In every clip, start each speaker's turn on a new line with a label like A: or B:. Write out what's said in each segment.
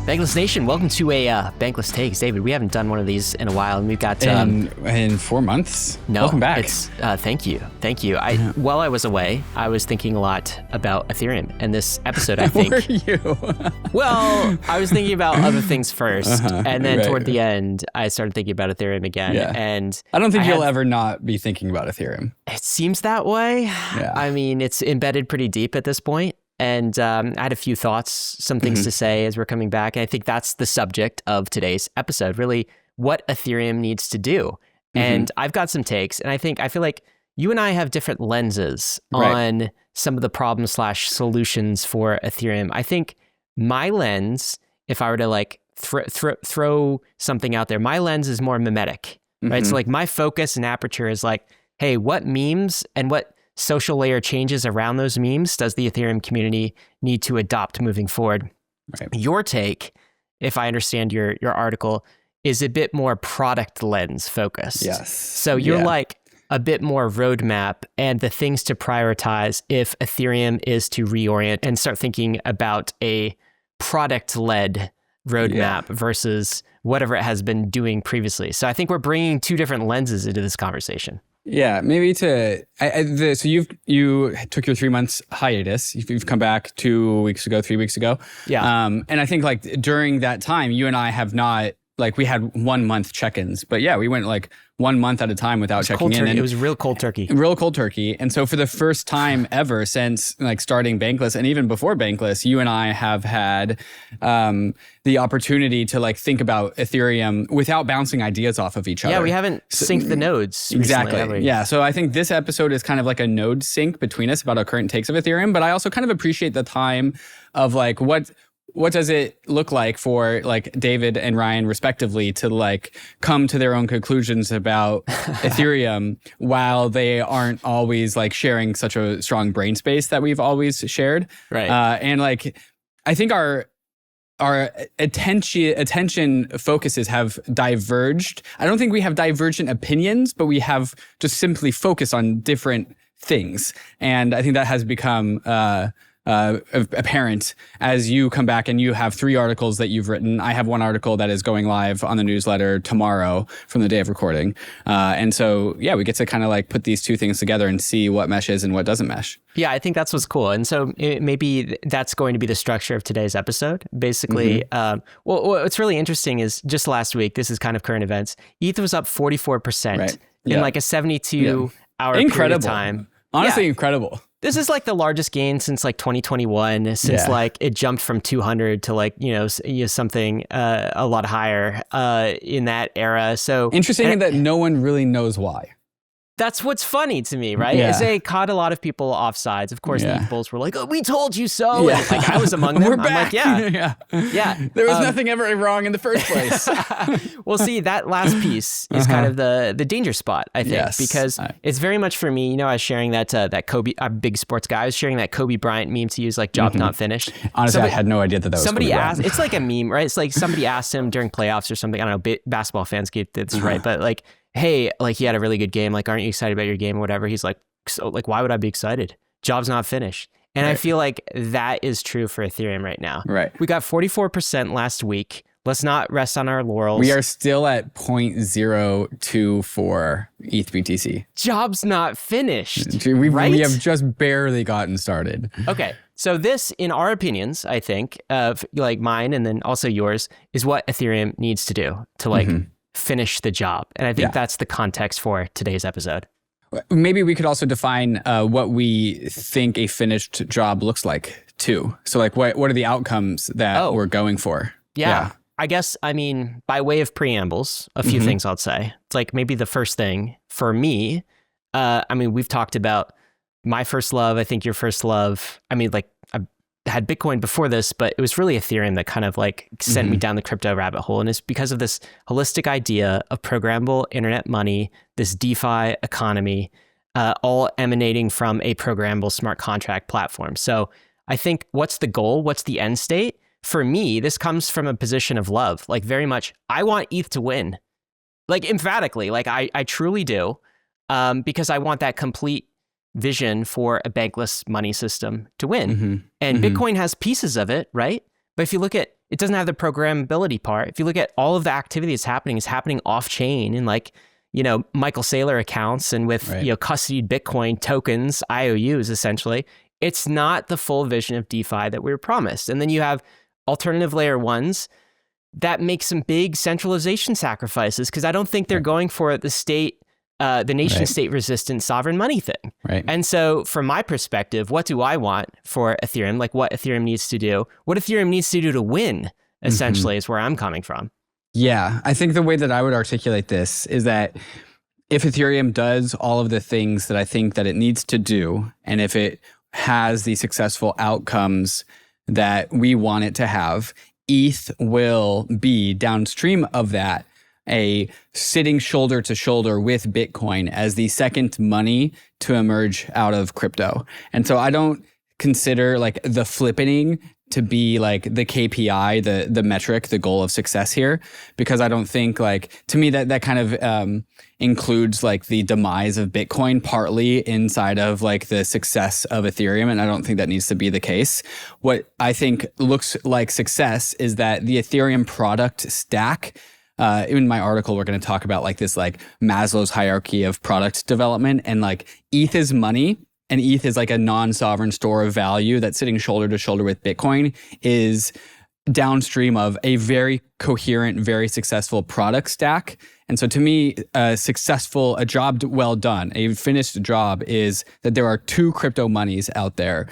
A: Bankless Nation, welcome to a Bankless Takes. David, we haven't done one of these in a while, and we've got...
B: in 4 months?
A: No.
B: Welcome back.
A: Thank you. While I was away, I was thinking a lot about Ethereum, and this episode, I think...
B: Were you?
A: Well, I was thinking about other things first, and then toward the end, I started thinking about Ethereum again.
B: Yeah.
A: And
B: I don't think you'll ever not be thinking about Ethereum.
A: It seems that way.
B: Yeah.
A: I mean, it's embedded pretty deep at this point. And I had a few thoughts, some things to say as we're coming back. And I think that's the subject of today's episode, really what Ethereum needs to do. And I've got some takes, and I feel like you and I have different lenses on some of the problems / solutions for Ethereum. I think my lens, if I were to like throw something out there, my lens is more memetic, right? So like my focus and aperture is like, hey, what memes and what social layer changes around those memes does the Ethereum community need to adopt moving forward? Right. Your take, if I understand your article, is a bit more product lens focused.
B: Yes.
A: So you're like a bit more roadmap and the things to prioritize if Ethereum is to reorient and start thinking about a product-led roadmap versus whatever it has been doing previously. So I think we're bringing two different lenses into this conversation.
B: Yeah, maybe so you took your 3 months hiatus. You've come back 3 weeks ago.
A: Yeah.
B: And I think like during that time, you and I have not, like we had 1 month check-ins, but yeah, we went like 1 month at a time without checking in.
A: It was real cold turkey.
B: Real cold turkey. And so for the first time ever since like starting Bankless and even before Bankless, you and I have had the opportunity to like think about Ethereum without bouncing ideas off of each other.
A: Yeah, we haven't synced the nodes.
B: Exactly.
A: Recently,
B: yeah. So I think this episode is kind of like a node sync between us about our current takes of Ethereum, but I also kind of appreciate the time of like what does it look like for like David and Ryan respectively to like come to their own conclusions about Ethereum while they aren't always like sharing such a strong brain space that we've always shared.
A: Right.
B: And like, I think our attention focuses have diverged. I don't think we have divergent opinions, but we have just simply focused on different things. And I think that has become apparent as you come back and you have 3 articles that you've written. I have 1 article that is going live on the newsletter tomorrow from the day of recording. And so, yeah, we get to kind of like put these 2 things together and see what meshes and what doesn't mesh.
A: Yeah, I think that's what's cool. And so maybe that's going to be the structure of today's episode. Basically, what's really interesting is just last week, this is kind of current events, ETH was up 44% in like a 72-hour period of time.
B: Honestly, incredible.
A: This is like the largest gain since like 2021, since like it jumped from 200 to like, something a lot higher in that era. So
B: interesting that no one really knows why.
A: That's what's funny to me, right? Is they caught a lot of people off sides. Of course, the ETH bulls were like, "Oh, we told you so." And like I was among them.
B: We're
A: I'm
B: back.
A: Like,
B: There was nothing ever wrong in the first place.
A: Well, see, that last piece is kind of the danger spot, I think, because it's very much for me. I was sharing that Kobe, a big sports guy, I was sharing that Kobe Bryant meme to use, like "Job not finished."
B: Honestly, I had no idea that was
A: somebody
B: Kobe
A: asked.
B: Bryant.
A: It's like a meme, right? It's like somebody asked him during playoffs or something. I don't know. Basketball fans get this right, but like, hey, like he had a really good game. Like, aren't you excited about your game or whatever? He's like, so like, why would I be excited? Job's not finished. And I feel like that is true for Ethereum right now.
B: Right.
A: We got 44% last week. Let's not rest on our laurels.
B: We are still at 0.024 ETH BTC.
A: Job's not finished.
B: We have just barely gotten started.
A: Okay. So this, in our opinions, I think, of like mine and then also yours, is what Ethereum needs to do to like finish the job. And I think that's the context for today's episode.
B: Maybe we could also define what we think a finished job looks like too. So like what are the outcomes that we're going for?
A: Yeah. I guess, I mean, by way of preambles, a few things I'll say. It's like maybe the first thing for me, I mean, we've talked about my first love, I think your first love. I mean, like I had Bitcoin before this, but it was really Ethereum that kind of like sent me down the crypto rabbit hole. And it's because of this holistic idea of programmable internet money, this DeFi economy, all emanating from a programmable smart contract platform. So I think what's the goal? What's the end state? For me, this comes from a position of love, like very much, I want ETH to win. Like emphatically, like I truly do, because I want that complete vision for a bankless money system to win. And Bitcoin has pieces of it, right? But if you look at it doesn't have the programmability part. If you look at all of the activity that's happening is happening off chain in like, Michael Saylor accounts and with, custodied Bitcoin tokens, IOUs essentially. It's not the full vision of DeFi that we were promised. And then you have alternative layer ones that make some big centralization sacrifices because I don't think they're going for the state, the nation state resistant sovereign money thing.
B: Right.
A: And so from my perspective, what do I want for Ethereum? Like what Ethereum needs to do, what Ethereum needs to do to win, essentially, is where I'm coming from.
B: Yeah, I think the way that I would articulate this is that if Ethereum does all of the things that I think that it needs to do, and if it has the successful outcomes that we want it to have, ETH will be downstream of that, a sitting shoulder to shoulder with Bitcoin as the second money to emerge out of crypto. And so I don't consider like the flippening to be like the KPI, the metric, the goal of success here, because I don't think like, to me that kind of includes like the demise of Bitcoin partly inside of like the success of Ethereum. And I don't think that needs to be the case. What I think looks like success is that the Ethereum product stack, in my article, we're going to talk about like this like Maslow's hierarchy of product development, and like ETH is money. And ETH is like a non-sovereign store of value that's sitting shoulder to shoulder with Bitcoin, is downstream of a very coherent, very successful product stack. And so to me, a job well done, a finished job is that there are two crypto monies out there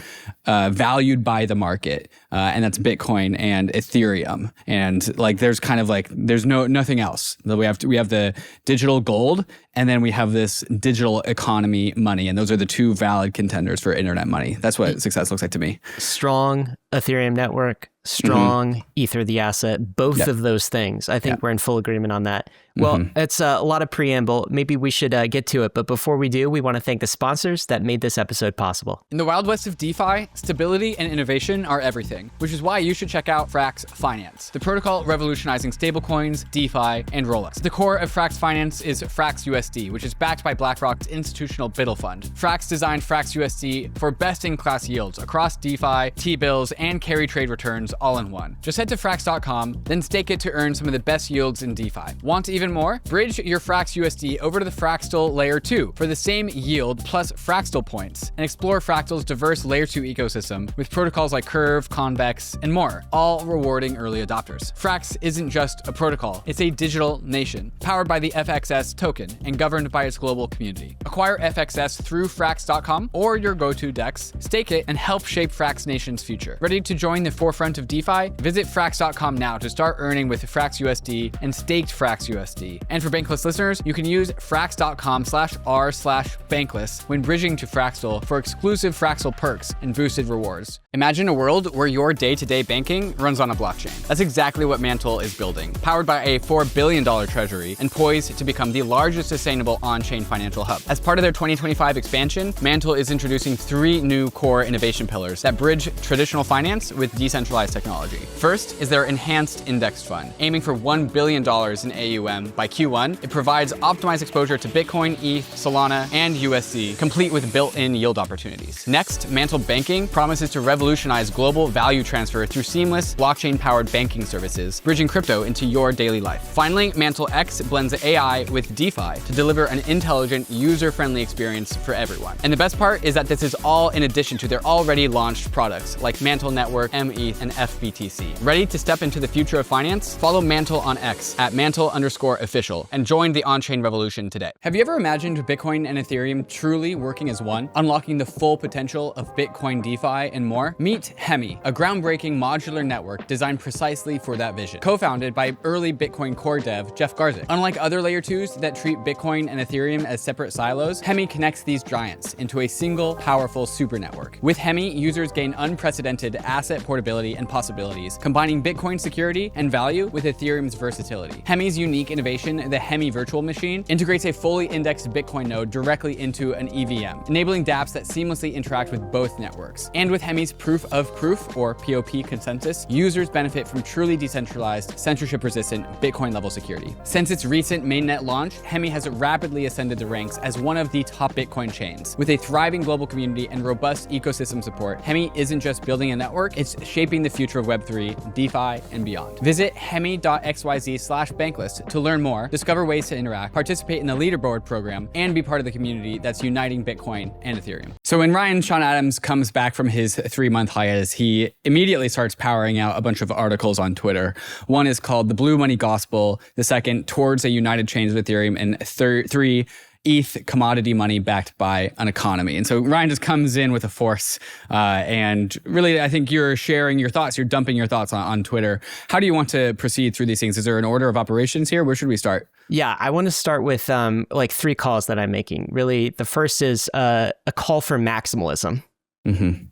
B: valued by the market, and that's Bitcoin and Ethereum. And like there's kind of like there's nothing else. We have the digital gold, and then we have this digital economy money, and those are the two valid contenders for internet money. That's what success looks like to me.
A: Strong Ethereum network, strong Ether the asset, both of those things. I think we're in full agreement on that. Well, it's a lot of preamble. Maybe we should get to it. But before we do, we want to thank the sponsors that made this episode possible.
B: In the Wild West of DeFi, stability and innovation are everything, which is why you should check out FRAX Finance, the protocol revolutionizing stablecoins, DeFi, and rollups. The core of FRAX Finance is FRAX USD, which is backed by BlackRock's institutional BUIDL fund. FRAX designed FRAX USD for best-in-class yields across DeFi, T-bills, and carry trade returns all in one. Just head to frax.com, then stake it to earn some of the best yields in DeFi. Want even more? Bridge your FRAX USD over to the Fractal Layer 2 for the same yield plus Fractal points, and explore Fractal's diverse Layer 2 ecosystem with protocols like Curve, Convex, and more, all rewarding early adopters. FRAX isn't just a protocol, it's a digital nation, powered by the FXS token and governed by its global community. Acquire FXS through frax.com or your go-to DEX, stake it, and help shape FRAX Nation's future. Ready to join the forefront of DeFi? Visit frax.com now to start earning with FRAX USD and staked FRAX USD. And for Bankless listeners, you can use frax.com/r/bankless when bridging to Fractal for exclusive Fractal perks and boosted rewards. Imagine a world where your day-to-day banking runs on a blockchain. That's exactly what MANTLE is building, powered by a $4 billion treasury and poised to become the largest sustainable on-chain financial hub. As part of their 2025 expansion, MANTLE is introducing 3 new core innovation pillars that bridge traditional finance with decentralized technology. First is their enhanced indexed fund, aiming for $1 billion in AUM by Q1. It provides optimized exposure to Bitcoin, ETH, Solana, and USD, complete with built-in yield opportunities. Next, MANTLE Banking promises to revolutionize global value transfer through seamless blockchain-powered banking services, bridging crypto into your daily life. Finally, MANTLE X blends AI with DeFi to deliver an intelligent, user-friendly experience for everyone. And the best part is that this is all in addition to their already launched products like MANTLE Network, METH, and FBTC. Ready to step into the future of finance? Follow MANTLE on X at @MANTLE_official and join the on-chain revolution today. Have you ever imagined Bitcoin and Ethereum truly working as one, unlocking the full potential of Bitcoin, DeFi, and more? Meet HEMI, a groundbreaking modular network designed precisely for that vision. Co-founded by early Bitcoin core dev Jeff Garzik. Unlike other layer 2s that treat Bitcoin and Ethereum as separate silos, HEMI connects these giants into a single, powerful super network. With HEMI, users gain unprecedented asset portability and possibilities, combining Bitcoin security and value with Ethereum's versatility. HEMI's unique innovation, the HEMI virtual machine, integrates a fully indexed Bitcoin node directly into an EVM, enabling dApps that seamlessly interact with both networks. And with HEMI's proof of proof, or POP consensus, users benefit from truly decentralized, censorship-resistant Bitcoin-level security. Since its recent mainnet launch, HEMI has rapidly ascended the ranks as one of the top Bitcoin chains. With a thriving global community and robust ecosystem support, HEMI isn't just building a network, it's shaping the future of Web3, DeFi, and beyond. Visit hemi.xyz/bankless to learn more, discover ways to interact, participate in the leaderboard program, and be part of the community that's uniting Bitcoin and Ethereum. So when Ryan Sean Adams comes back from his 3-month hiatus, he immediately starts powering out a bunch of articles on Twitter. One is called The Blue Money Gospel, the second, Towards a United Chains of Ethereum, and 3, ETH commodity money backed by an economy. And so Ryan just comes in with a force. And really, I think you're sharing your thoughts. You're dumping your thoughts on Twitter. How do you want to proceed through these things? Is there an order of operations here? Where should we start?
A: Yeah, I want to start with like 3 calls that I'm making. Really, the first is a call for maximalism. Mm-hmm.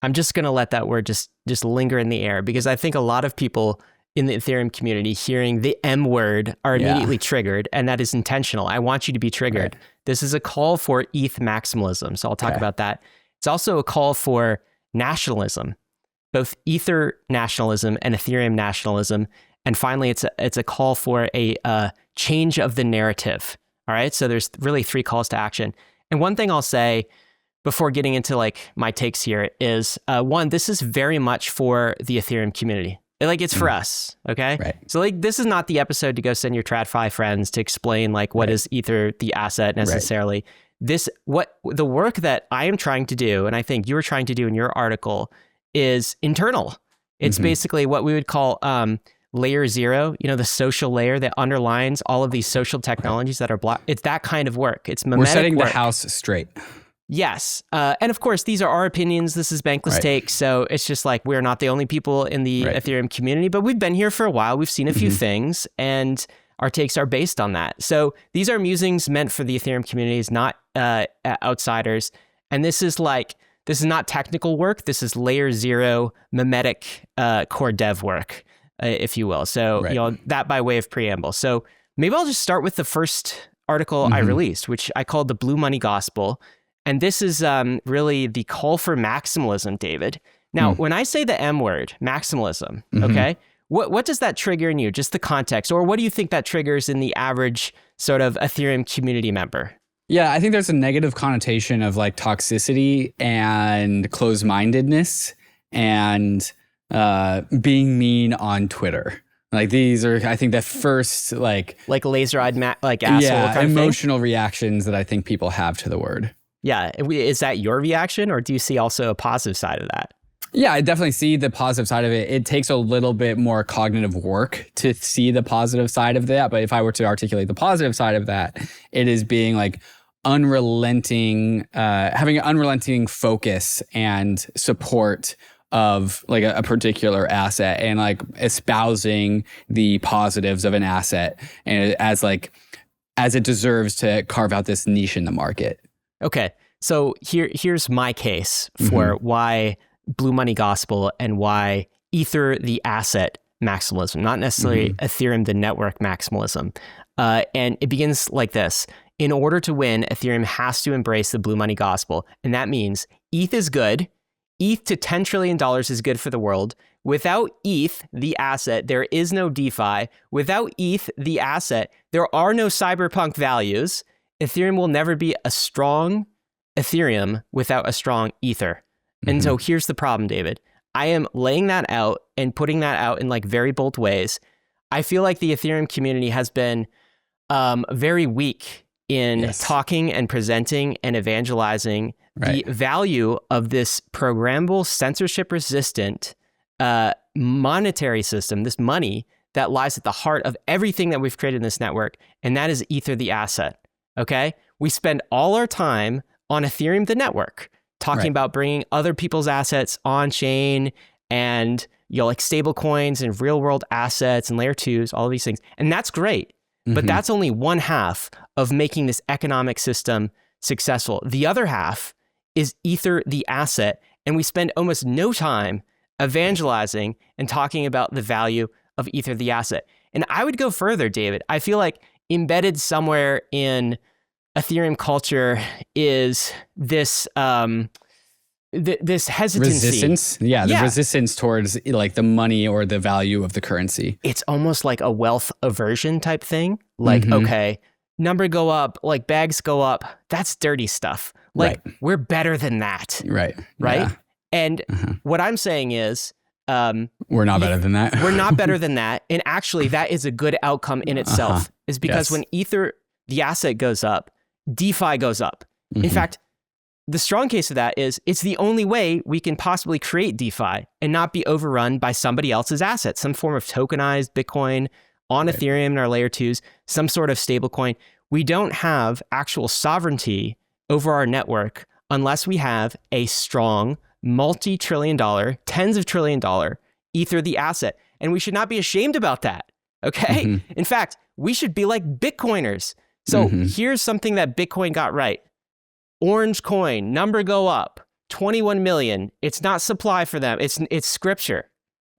A: I'm just going to let that word just linger in the air, because I think a lot of people in the Ethereum community hearing the M word are immediately triggered, and that is intentional. I want you to be triggered. Right. This is a call for ETH maximalism, so I'll talk about that. It's also a call for nationalism, both Ether nationalism and Ethereum nationalism. And finally, it's a call for a change of the narrative. All right, so there's really 3 calls to action. And one thing I'll say before getting into like my takes here is, one, this is very much for the Ethereum community. Like, it's for us, okay?
B: Right.
A: So like, this is not the episode to go send your TradFi friends to explain like what is Ether, the asset necessarily. What the work that I am trying to do, and I think you were trying to do in your article, is internal. It's basically what we would call layer 0, the social layer that underlines all of these social technologies that are blocked. It's that kind of work. It's memetic
B: We're setting
A: work.
B: The house straight.
A: Yes. And of course, these are our opinions. This is Bankless Takes. So it's just like, we're not the only people in the Ethereum community, but we've been here for a while. We've seen a few things, and our takes are based on that. So these are musings meant for the Ethereum communities, not outsiders. And this is not technical work. This is layer 0 memetic core dev work, if you will. So, that by way of preamble. So maybe I'll just start with the first article I released, which I called The Blue Money Gospel. And this is really the call for maximalism, David. Now, when I say the M word, maximalism, okay, what does that trigger in you? Just the context, or what do you think that triggers in the average sort of Ethereum community member?
B: Yeah, I think there's a negative connotation of like toxicity and closed-mindedness and being mean on Twitter. Like, these are, I think, the first like
A: laser-eyed asshole kind of
B: emotional reactions that I think people have to the word.
A: Yeah. Is that your reaction, or do you see also a positive side of that?
B: Yeah, I definitely see the positive side of it. It takes a little bit more cognitive work to see the positive side of that. But if I were to articulate the positive side of that, it is being like unrelenting, having an unrelenting focus and support of like a particular asset, and like espousing the positives of an asset, and as it deserves to carve out this niche in the market.
A: Okay, so here's my case for why Blue Money Gospel and why Ether, the asset maximalism, not necessarily Ethereum, the network maximalism. And it begins like this. In order to win, Ethereum has to embrace the Blue Money Gospel. And that means ETH is good. ETH to $10 trillion is good for the world. Without ETH, the asset, there is no DeFi. Without ETH, the asset, there are no cyberpunk values. Ethereum will never be a strong Ethereum without a strong Ether. And so here's the problem, David. I am laying that out and putting that out in like very bold ways. I feel like the Ethereum community has been very weak in talking and presenting and evangelizing the value of this programmable, censorship-resistant monetary system, this money that lies at the heart of everything that we've created in this network, and that is Ether, the asset. Okay, we spend all our time on Ethereum, the network, talking about bringing other people's assets on chain, and like stable coins and real world assets and layer 2s, all of these things, and that's great. But that's only one half of making this economic system successful. The other half is Ether, the asset, and we spend almost no time evangelizing and talking about the value of Ether, the asset. And I would go further, David. I feel like embedded somewhere in Ethereum culture is this this hesitancy.
B: Resistance? Yeah, the resistance towards like the money or the value of the currency.
A: It's almost like a wealth aversion type thing. Like, okay, number go up, like bags go up. That's dirty stuff. Like we're better than that.
B: Right.
A: Yeah. And what I'm saying is,
B: we're not better than that.
A: We're not better than that. And actually that is a good outcome in itself is because when Ether, the asset goes up, DeFi goes up. In fact, the strong case of that is it's the only way we can possibly create DeFi and not be overrun by somebody else's assets, some form of tokenized Bitcoin on Ethereum and our layer 2s, some sort of stable coin. We don't have actual sovereignty over our network unless we have a strong multi-trillion dollar, tens of trillion dollar Ether, the asset. And we should not be ashamed about that. Okay. In fact, we should be like Bitcoiners. So here's something that Bitcoin got right. Orange coin, number go up, 21 million. It's not supply for them. It's scripture.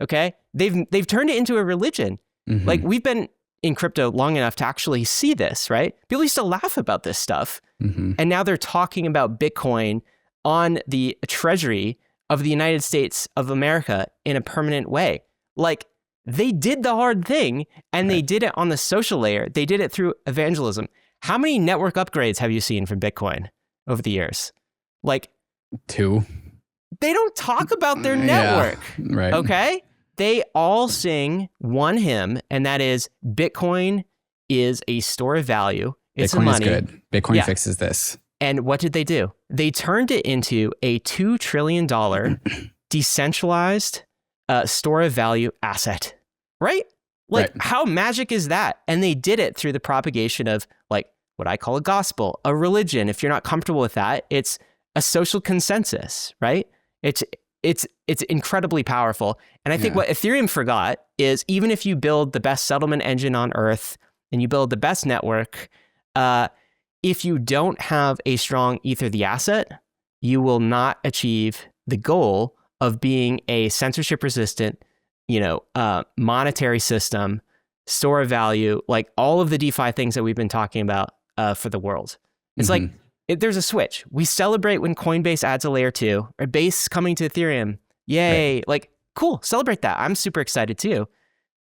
A: Okay. They've turned it into a religion. Like we've been in crypto long enough to actually see this, right? People used to laugh about this stuff. And now they're talking about Bitcoin on the treasury of the United States of America in a permanent way. Like they did the hard thing and they did it on the social layer. They did it through evangelism. How many network upgrades have you seen from Bitcoin over the years? Like
B: 2.
A: They don't talk about their network.
B: Right.
A: Okay. They all sing one hymn, and that is Bitcoin is a store of value. It's
B: Bitcoin
A: money.
B: is good. Bitcoin fixes this.
A: And what did they do? They turned it into a $2 trillion decentralized store of value asset, right? Like how magic is that? And they did it through the propagation of like what I call a gospel, a religion. If you're not comfortable with that, it's a social consensus, right? It's incredibly powerful. And I think what Ethereum forgot is even if you build the best settlement engine on earth and you build the best network, if you don't have a strong Ether, the asset, you will not achieve the goal of being a censorship resistant, monetary system, store of value, like all of the DeFi things that we've been talking about for the world. It's like, there's a switch. We celebrate when Coinbase adds a layer 2 or Base coming to Ethereum. Yay. Like, cool. Celebrate that. I'm super excited too.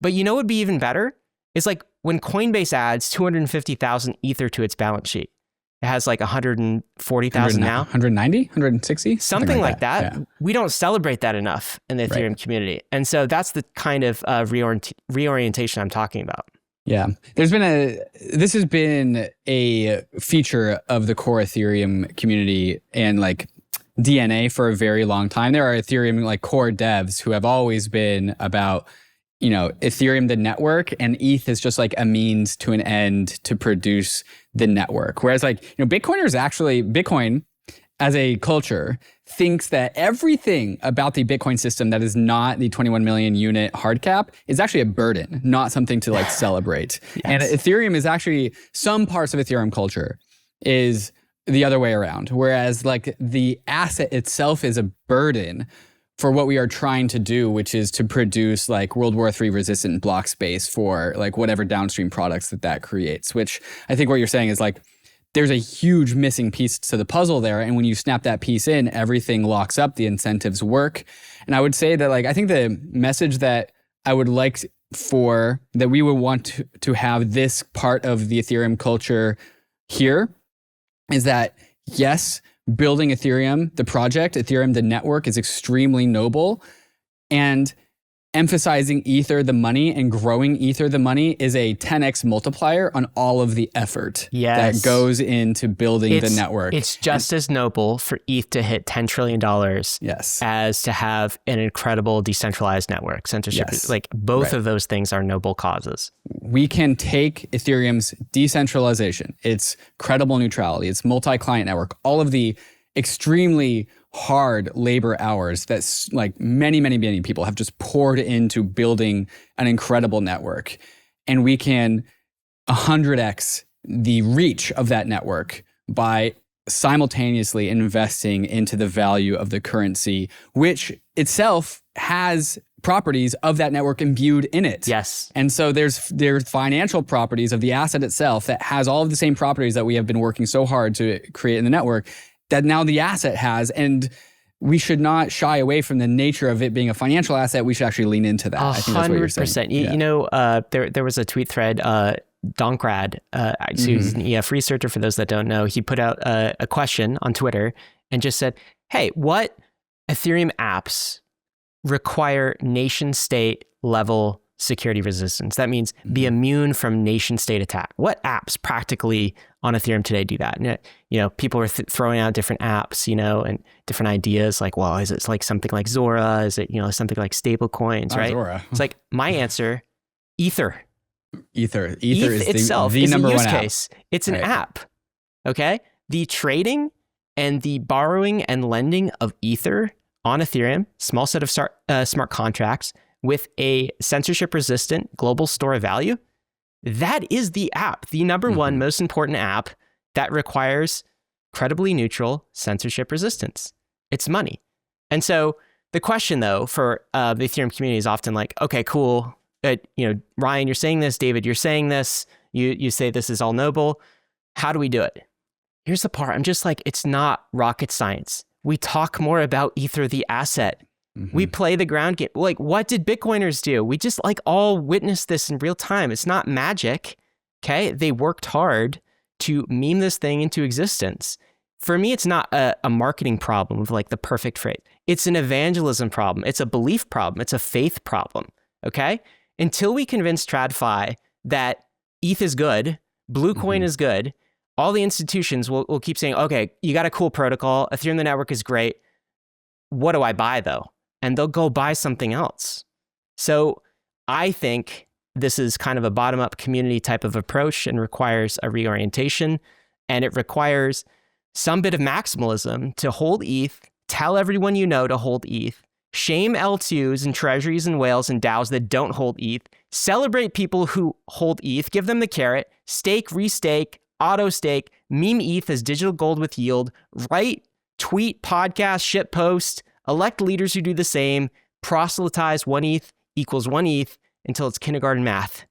A: But you know what would be even better? It's like when Coinbase adds 250,000 Ether to its balance sheet. It has like 140,000 now.
B: 190, 160?
A: Something like that. Yeah. We don't celebrate that enough in the Ethereum community. And so that's the kind of reorientation I'm talking about.
B: Yeah. This has been a feature of the core Ethereum community and like DNA for a very long time. There are Ethereum like core devs who have always been about, Ethereum, the network, and ETH is just like a means to an end to produce the network. Whereas like, Bitcoin as a culture thinks that everything about the Bitcoin system that is not the 21 million unit hard cap is actually a burden, not something to like celebrate. And Ethereum is actually, some parts of Ethereum culture is the other way around. Whereas like the asset itself is a burden for what we are trying to do, which is to produce like World War III resistant block space for like whatever downstream products that creates, which I think what you're saying is like, there's a huge missing piece to the puzzle there. And when you snap that piece in, everything locks up, the incentives work. And I would say that like, I think the message that I would like that we would want to have this part of the Ethereum culture here is that, yes, building Ethereum, the project, Ethereum, the network is extremely noble, and emphasizing Ether, the money, and growing Ether, the money is a 10x multiplier on all of the effort that goes into building the network.
A: It's just as noble for ETH to hit $10 trillion as to have an incredible decentralized network. Censorship, like both of those things are noble causes.
B: We can take Ethereum's decentralization, its credible neutrality, its multi-client network, all of the extremely hard labor hours that like many, many, many people have just poured into building an incredible network. And we can 100x the reach of that network by simultaneously investing into the value of the currency, which itself has properties of that network imbued in it.
A: Yes.
B: And so there's financial properties of the asset itself that has all of the same properties that we have been working so hard to create in the network that now the asset has. And we should not shy away from the nature of it being a financial asset. We should actually lean into that. I think that's what you're saying.
A: 100%. You know, there was a tweet thread, Donkrad, who's an EF researcher, for those that don't know, he put out a question on Twitter and just said, hey, what Ethereum apps require nation state level security resistance? That means be immune from nation state attack. What apps practically on Ethereum today do that? And, you know, people are throwing out different apps, you know, and different ideas like, well, is it like something like Zora? Is it, you know, something like stable coins, right?
B: Zora. It's
A: like my answer, Ether.
B: Ether
A: ETH
B: is
A: itself
B: the
A: is
B: number
A: a use
B: one
A: case. It's an app. Okay. The trading and the borrowing and lending of Ether on Ethereum, small set of smart contracts with a censorship resistant global store of value. That is the app, the number one most important app that requires credibly neutral censorship resistance. It's money. And so the question though for the Ethereum community is often like, okay, cool. You know, Ryan, you're saying this, David, you're saying this, you say this is all noble. How do we do it? Here's the part. I'm just like, it's not rocket science. We talk more about Ether, the asset. We play the ground game. Like, what did Bitcoiners do? We just like all witnessed this in real time. It's not magic. Okay. They worked hard to meme this thing into existence. For me, it's not a marketing problem of like the perfect phrase. It's an evangelism problem. It's a belief problem. It's a faith problem. Okay. Until we convince TradFi that ETH is good, Bluecoin is good, all the institutions will keep saying, okay, you got a cool protocol. Ethereum, the network is great. What do I buy though? And they'll go buy something else. So I think this is kind of a bottom-up community type of approach and requires a reorientation. And it requires some bit of maximalism to hold ETH, tell everyone you know to hold ETH, shame L2s and treasuries and whales and DAOs that don't hold ETH, celebrate people who hold ETH, give them the carrot, stake, restake, auto stake, meme ETH as digital gold with yield, write, tweet, podcast, shit post, elect leaders who do the same, proselytize 1 ETH equals 1 ETH until it's kindergarten math.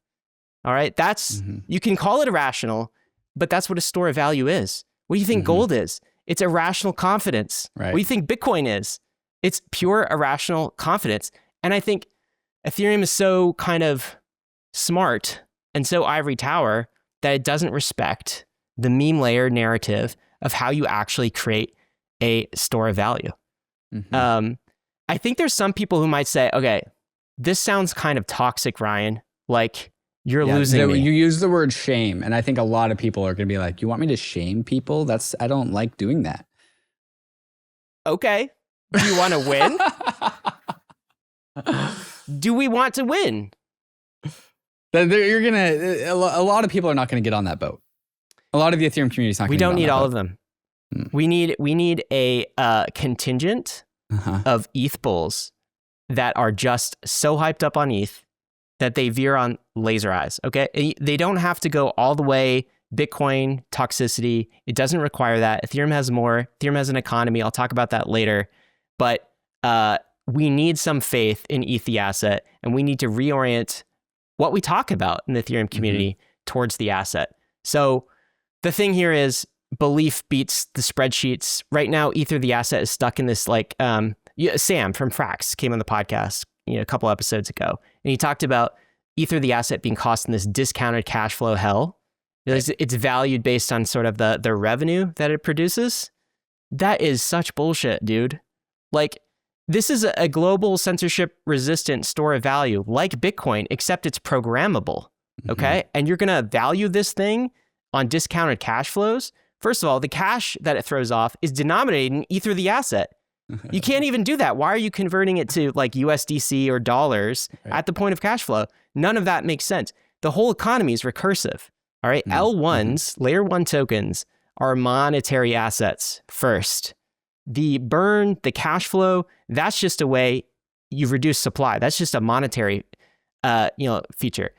A: All right, that's, you can call it irrational, but that's what a store of value is. What do you think gold is? It's irrational confidence.
B: Right.
A: What do you think Bitcoin is? It's pure irrational confidence. And I think Ethereum is so kind of smart and so ivory tower that it doesn't respect the meme layer narrative of how you actually create a store of value. I think there's some people who might say, okay, this sounds kind of toxic, Ryan. Like you're losing me.
B: You use the word shame. And I think a lot of people are going to be like, you want me to shame people? I don't like doing that.
A: Okay. Do you want to win? Do we want to win?
B: A lot of people are not going to get on that boat. A lot of the Ethereum community is not going to get on that boat.
A: We don't need all of them. We need a contingent of ETH bulls that are just so hyped up on ETH that they veer on laser eyes. Okay, they don't have to go all the way Bitcoin toxicity. It doesn't require that. Ethereum has more. Ethereum has an economy. I'll talk about that later. But we need some faith in ETH the asset, and we need to reorient what we talk about in the Ethereum community towards the asset. So the thing here is belief beats the spreadsheets. Right now, Ether, the asset, is stuck in this like, Sam from FRAX came on the podcast a couple episodes ago, and he talked about Ether, the asset, being cost in this discounted cash flow hell. It's valued based on sort of the revenue that it produces. That is such bullshit, dude. Like, this is a global censorship resistant store of value like Bitcoin, except it's programmable. Okay. And you're going to value this thing on discounted cash flows. First of all, the cash that it throws off is denominated in Ether, the asset. You can't even do that. Why are you converting it to like USDC or dollars at the point of cash flow? None of that makes sense. The whole economy is recursive. All right. L1s, layer 1 tokens, are monetary assets first. The burn, the cash flow, that's just a way you reduce supply. That's just a monetary feature.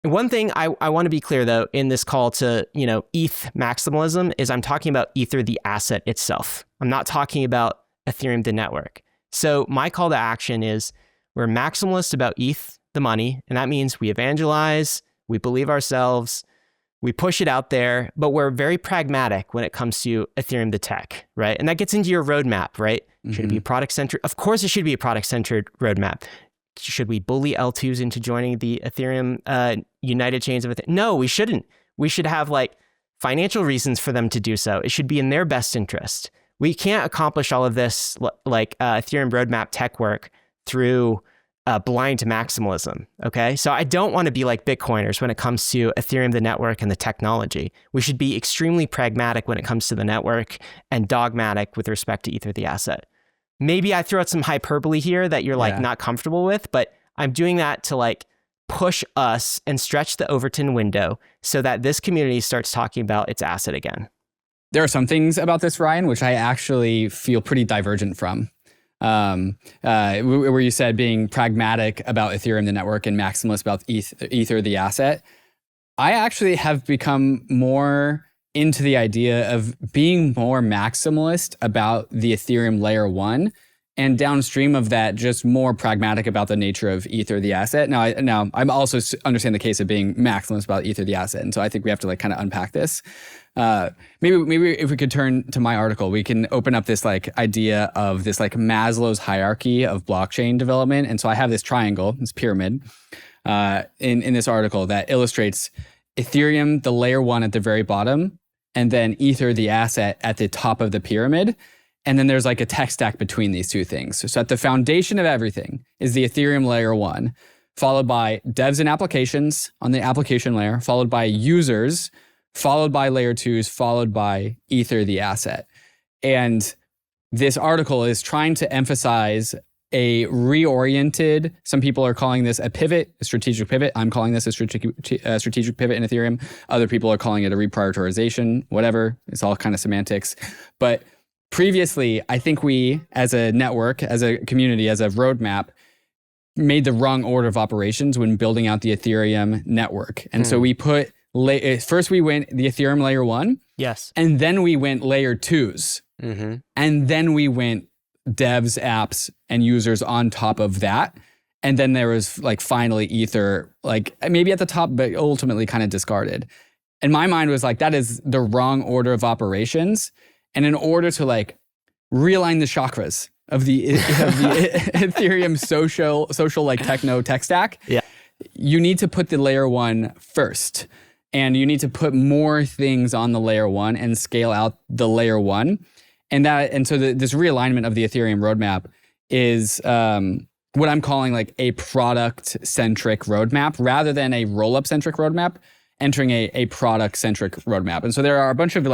A: One thing I want to be clear though in this call to, ETH maximalism is I'm talking about Ether, the asset itself. I'm not talking about Ethereum, the network. So my call to action is we're maximalist about ETH, the money, and that means we evangelize, we believe ourselves, we push it out there, but we're very pragmatic when it comes to Ethereum, the tech, right? And that gets into your roadmap, right? Should it be product-centered? Of course it should be a product-centered roadmap. Should we bully L2s into joining the Ethereum United Chains of Ethereum? No, we shouldn't. We should have financial reasons for them to do so. It should be in their best interest. We can't accomplish all of this Ethereum roadmap tech work through blind maximalism, okay? So I don't want to be like Bitcoiners when it comes to Ethereum, the network, and the technology. We should be extremely pragmatic when it comes to the network and dogmatic with respect to Ether, the asset. Maybe I throw out some hyperbole here that you're not comfortable with, but I'm doing that to push us and stretch the Overton window so that this community starts talking about its asset again.
B: There are some things about this, Ryan, which I actually feel pretty divergent from. Where you said being pragmatic about Ethereum, the network, and maximalist about Ether, the asset. I actually have become more into the idea of being more maximalist about the Ethereum layer 1, and downstream of that, just more pragmatic about the nature of Ether, the asset. Now I'm also understand the case of being maximalist about Ether, the asset, and so I think we have to kind of unpack this. Maybe if we could turn to my article, we can open up this idea of this Maslow's hierarchy of blockchain development. And so I have this triangle, this pyramid, in this article that illustrates Ethereum, the layer 1 at the very bottom, and then Ether, the asset, at the top of the pyramid. And then there's a tech stack between these two things. So at the foundation of everything is the Ethereum layer 1, followed by devs and applications on the application layer, followed by users, followed by layer 2s, followed by Ether, the asset. And this article is trying to emphasize a reoriented, some people are calling this a pivot, a strategic pivot. I'm calling this a strategic pivot in Ethereum. Other people are calling it a reprioritization, whatever. It's all kind of semantics. But previously, I think we, as a network, as a community, as a roadmap, made the wrong order of operations when building out the Ethereum network. And so we put, first we went the Ethereum layer 1.
A: Yes.
B: And then we went layer 2s.
A: Mm-hmm.
B: And then we went devs, apps, and users on top of that. And then there was finally Ether, maybe at the top, but ultimately kind of discarded. And my mind was that is the wrong order of operations. And in order to realign the chakras of the Ethereum social techno tech stack, you need to put the layer 1 first. And you need to put more things on the layer 1 and scale out the layer 1. And so this realignment of the Ethereum roadmap is what I'm calling a product-centric roadmap rather than a roll-up-centric roadmap, entering a product-centric roadmap. And so there are a bunch of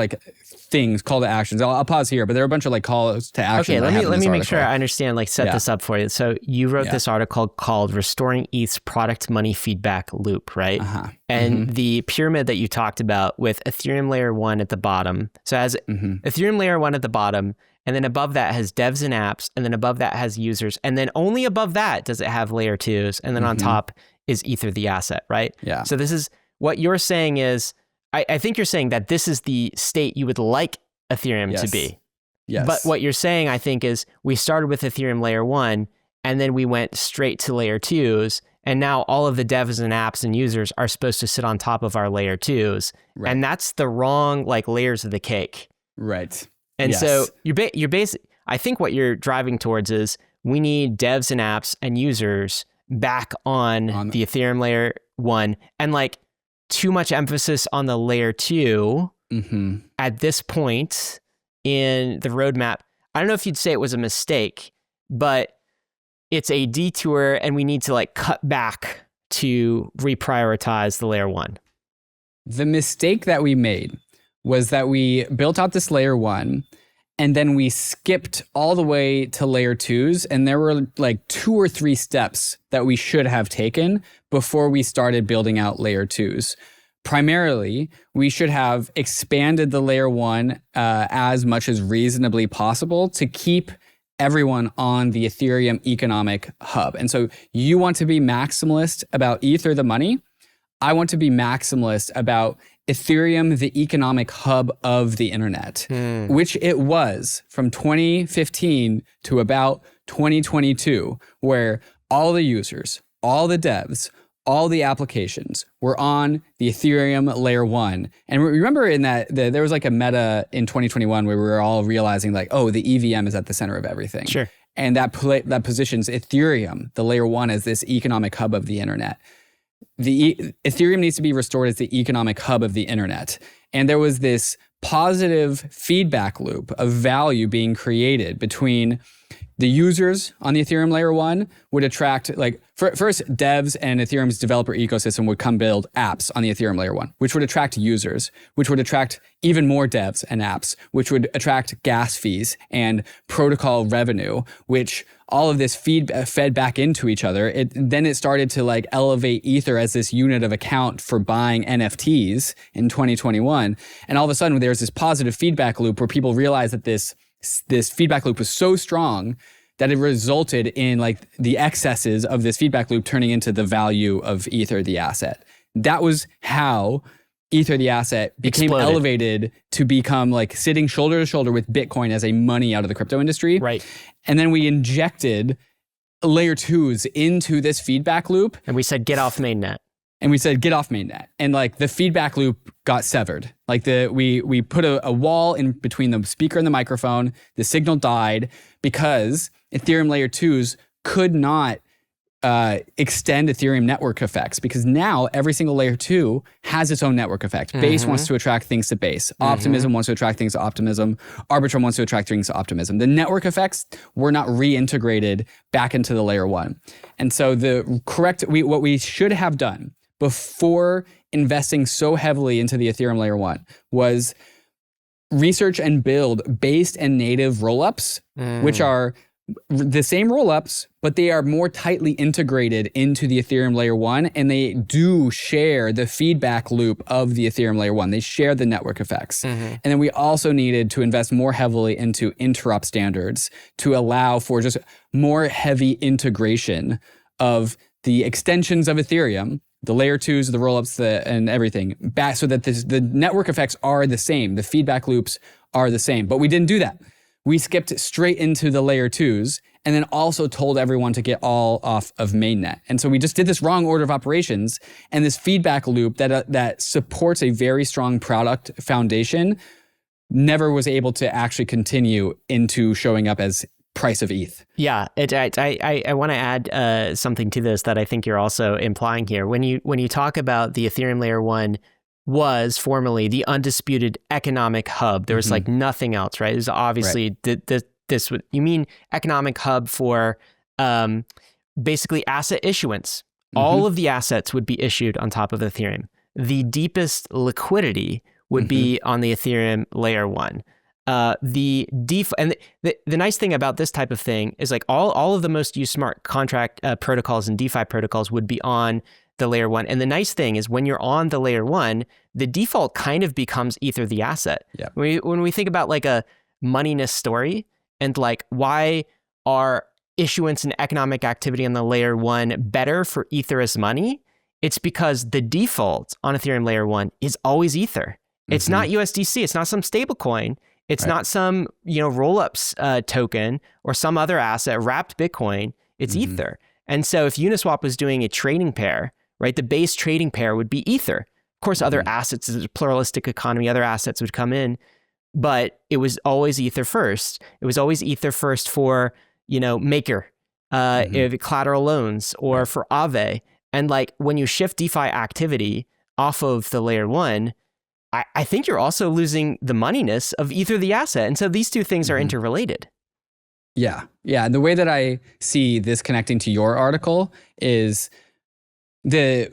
B: things, call to actions. I'll pause here, but there are a bunch of calls to action.
A: Okay, let me make sure I understand, set this up for you. So you wrote this article called Restoring ETH's Product Money Feedback Loop, right? And the pyramid that you talked about with Ethereum layer 1 at the bottom. So it has Ethereum layer 1 at the bottom, and then above that has devs and apps, and then above that has users, and then only above that does it have layer 2s, and then on top is Ether, the asset, right?
B: Yeah.
A: So this is what you're saying is, I think you're saying that this is the state you would like Ethereum to be.
B: Yes.
A: But what you're saying, I think, is we started with Ethereum layer 1, and then we went straight to layer 2s, and now all of the devs and apps and users are supposed to sit on top of our layer 2s. Right. And that's the wrong layers of the cake.
B: Right.
A: And so you're I think what you're driving towards is we need devs and apps and users back on the Ethereum layer 1, and too much emphasis on the layer 2 at this point in the roadmap. I don't know if you'd say it was a mistake, but it's a detour, and we need to cut back to reprioritize the layer 1.
B: The mistake that we made was that we built out this layer 1, and then we skipped all the way to layer 2s, and there were 2 or 3 steps that we should have taken before we started building out layer 2s. Primarily, we should have expanded the layer 1 as much as reasonably possible to keep everyone on the Ethereum economic hub. And so you want to be maximalist about Ether, the money. I want to be maximalist about Ethereum, the economic hub of the internet, which it was from 2015 to about 2022, where all the users, all the devs, all the applications were on the Ethereum layer 1. And remember in that, there was like a meta in 2021 where we were all realizing like, oh, the EVM is at the center of everything.
A: Sure.
B: And that positions Ethereum, the layer 1, as this economic hub of the internet. Ethereum needs to be restored as the economic hub of the internet. And there was this positive feedback loop of value being created between the users on the Ethereum layer 1 would attract, like, first devs and Ethereum's developer ecosystem would come build apps on the Ethereum layer 1, which would attract users, which would attract even more devs and apps, which would attract gas fees and protocol revenue, which all of this fed back into each other. Then it started to like elevate Ether as this unit of account for buying NFTs in 2021. And all of a sudden there's this positive feedback loop where people realize that this feedback loop was so strong that it resulted in like the excesses of this feedback loop turning into the value of Ether, the asset. That was how Ether, the asset, became elevated to become like sitting shoulder to shoulder with Bitcoin as a money out of the crypto industry.
A: Right.
B: And then we injected layer 2s into this feedback loop.
A: And we said, get off mainnet.
B: And we said, get off mainnet. And like the feedback loop got severed. Like we put a wall in between the speaker and the microphone. The signal died because Ethereum layer 2s could not extend Ethereum network effects, because now every single layer 2 has its own network effect. Base wants to attract things to Base. Optimism wants to attract things to Optimism. Arbitrum wants to attract things to Optimism. The network effects were not reintegrated back into the layer 1. And so what we should have done before investing so heavily into the Ethereum layer 1 was research and build based and native rollups, which are the same rollups, but they are more tightly integrated into the Ethereum layer 1, and they do share the feedback loop of the Ethereum layer 1. They share the network effects. And then we also needed to invest more heavily into interop standards to allow for just more heavy integration of the extensions of Ethereum, the layer 2s, the rollups, and everything, back so that the network effects are the same. The feedback loops are the same. But we didn't do that. We skipped straight into the layer 2s and then also told everyone to get all off of mainnet. And so we just did this wrong order of operations, and this feedback loop that supports a very strong product foundation never was able to actually continue into showing up as price of ETH.
A: Yeah, I want to add something to this that I think you're also implying here. When you talk about the Ethereum layer 1 was formerly the undisputed economic hub, there was like nothing else, right? It was obviously this you mean economic hub for basically asset issuance. All of the assets would be issued on top of Ethereum. The deepest liquidity would be on the Ethereum layer 1. The DeFi, and the nice thing about this type of thing is like all of the most used smart contract protocols and DeFi protocols would be on the layer 1. And the nice thing is when you're on the layer 1, the default kind of becomes Ether the asset.
B: Yeah.
A: When we think about like a moneyness story and like why are issuance and economic activity on the layer 1 better for Ether as money, it's because the default on Ethereum layer 1 is always Ether. It's not USDC. It's not some stable coin. It's not some, rollups token or some other asset wrapped Bitcoin. It's Ether. And so if Uniswap was doing a trading pair, right, the base trading pair would be Ether. Of course, other assets, it's a pluralistic economy, other assets would come in, but it was always Ether first. It was always Ether first for, Maker, collateral loans, or for Aave. And like when you shift DeFi activity off of the layer 1, I think you're also losing the moneyness of Ether the asset. And so these two things are interrelated.
B: Yeah. Yeah. And the way that I see this connecting to your article is the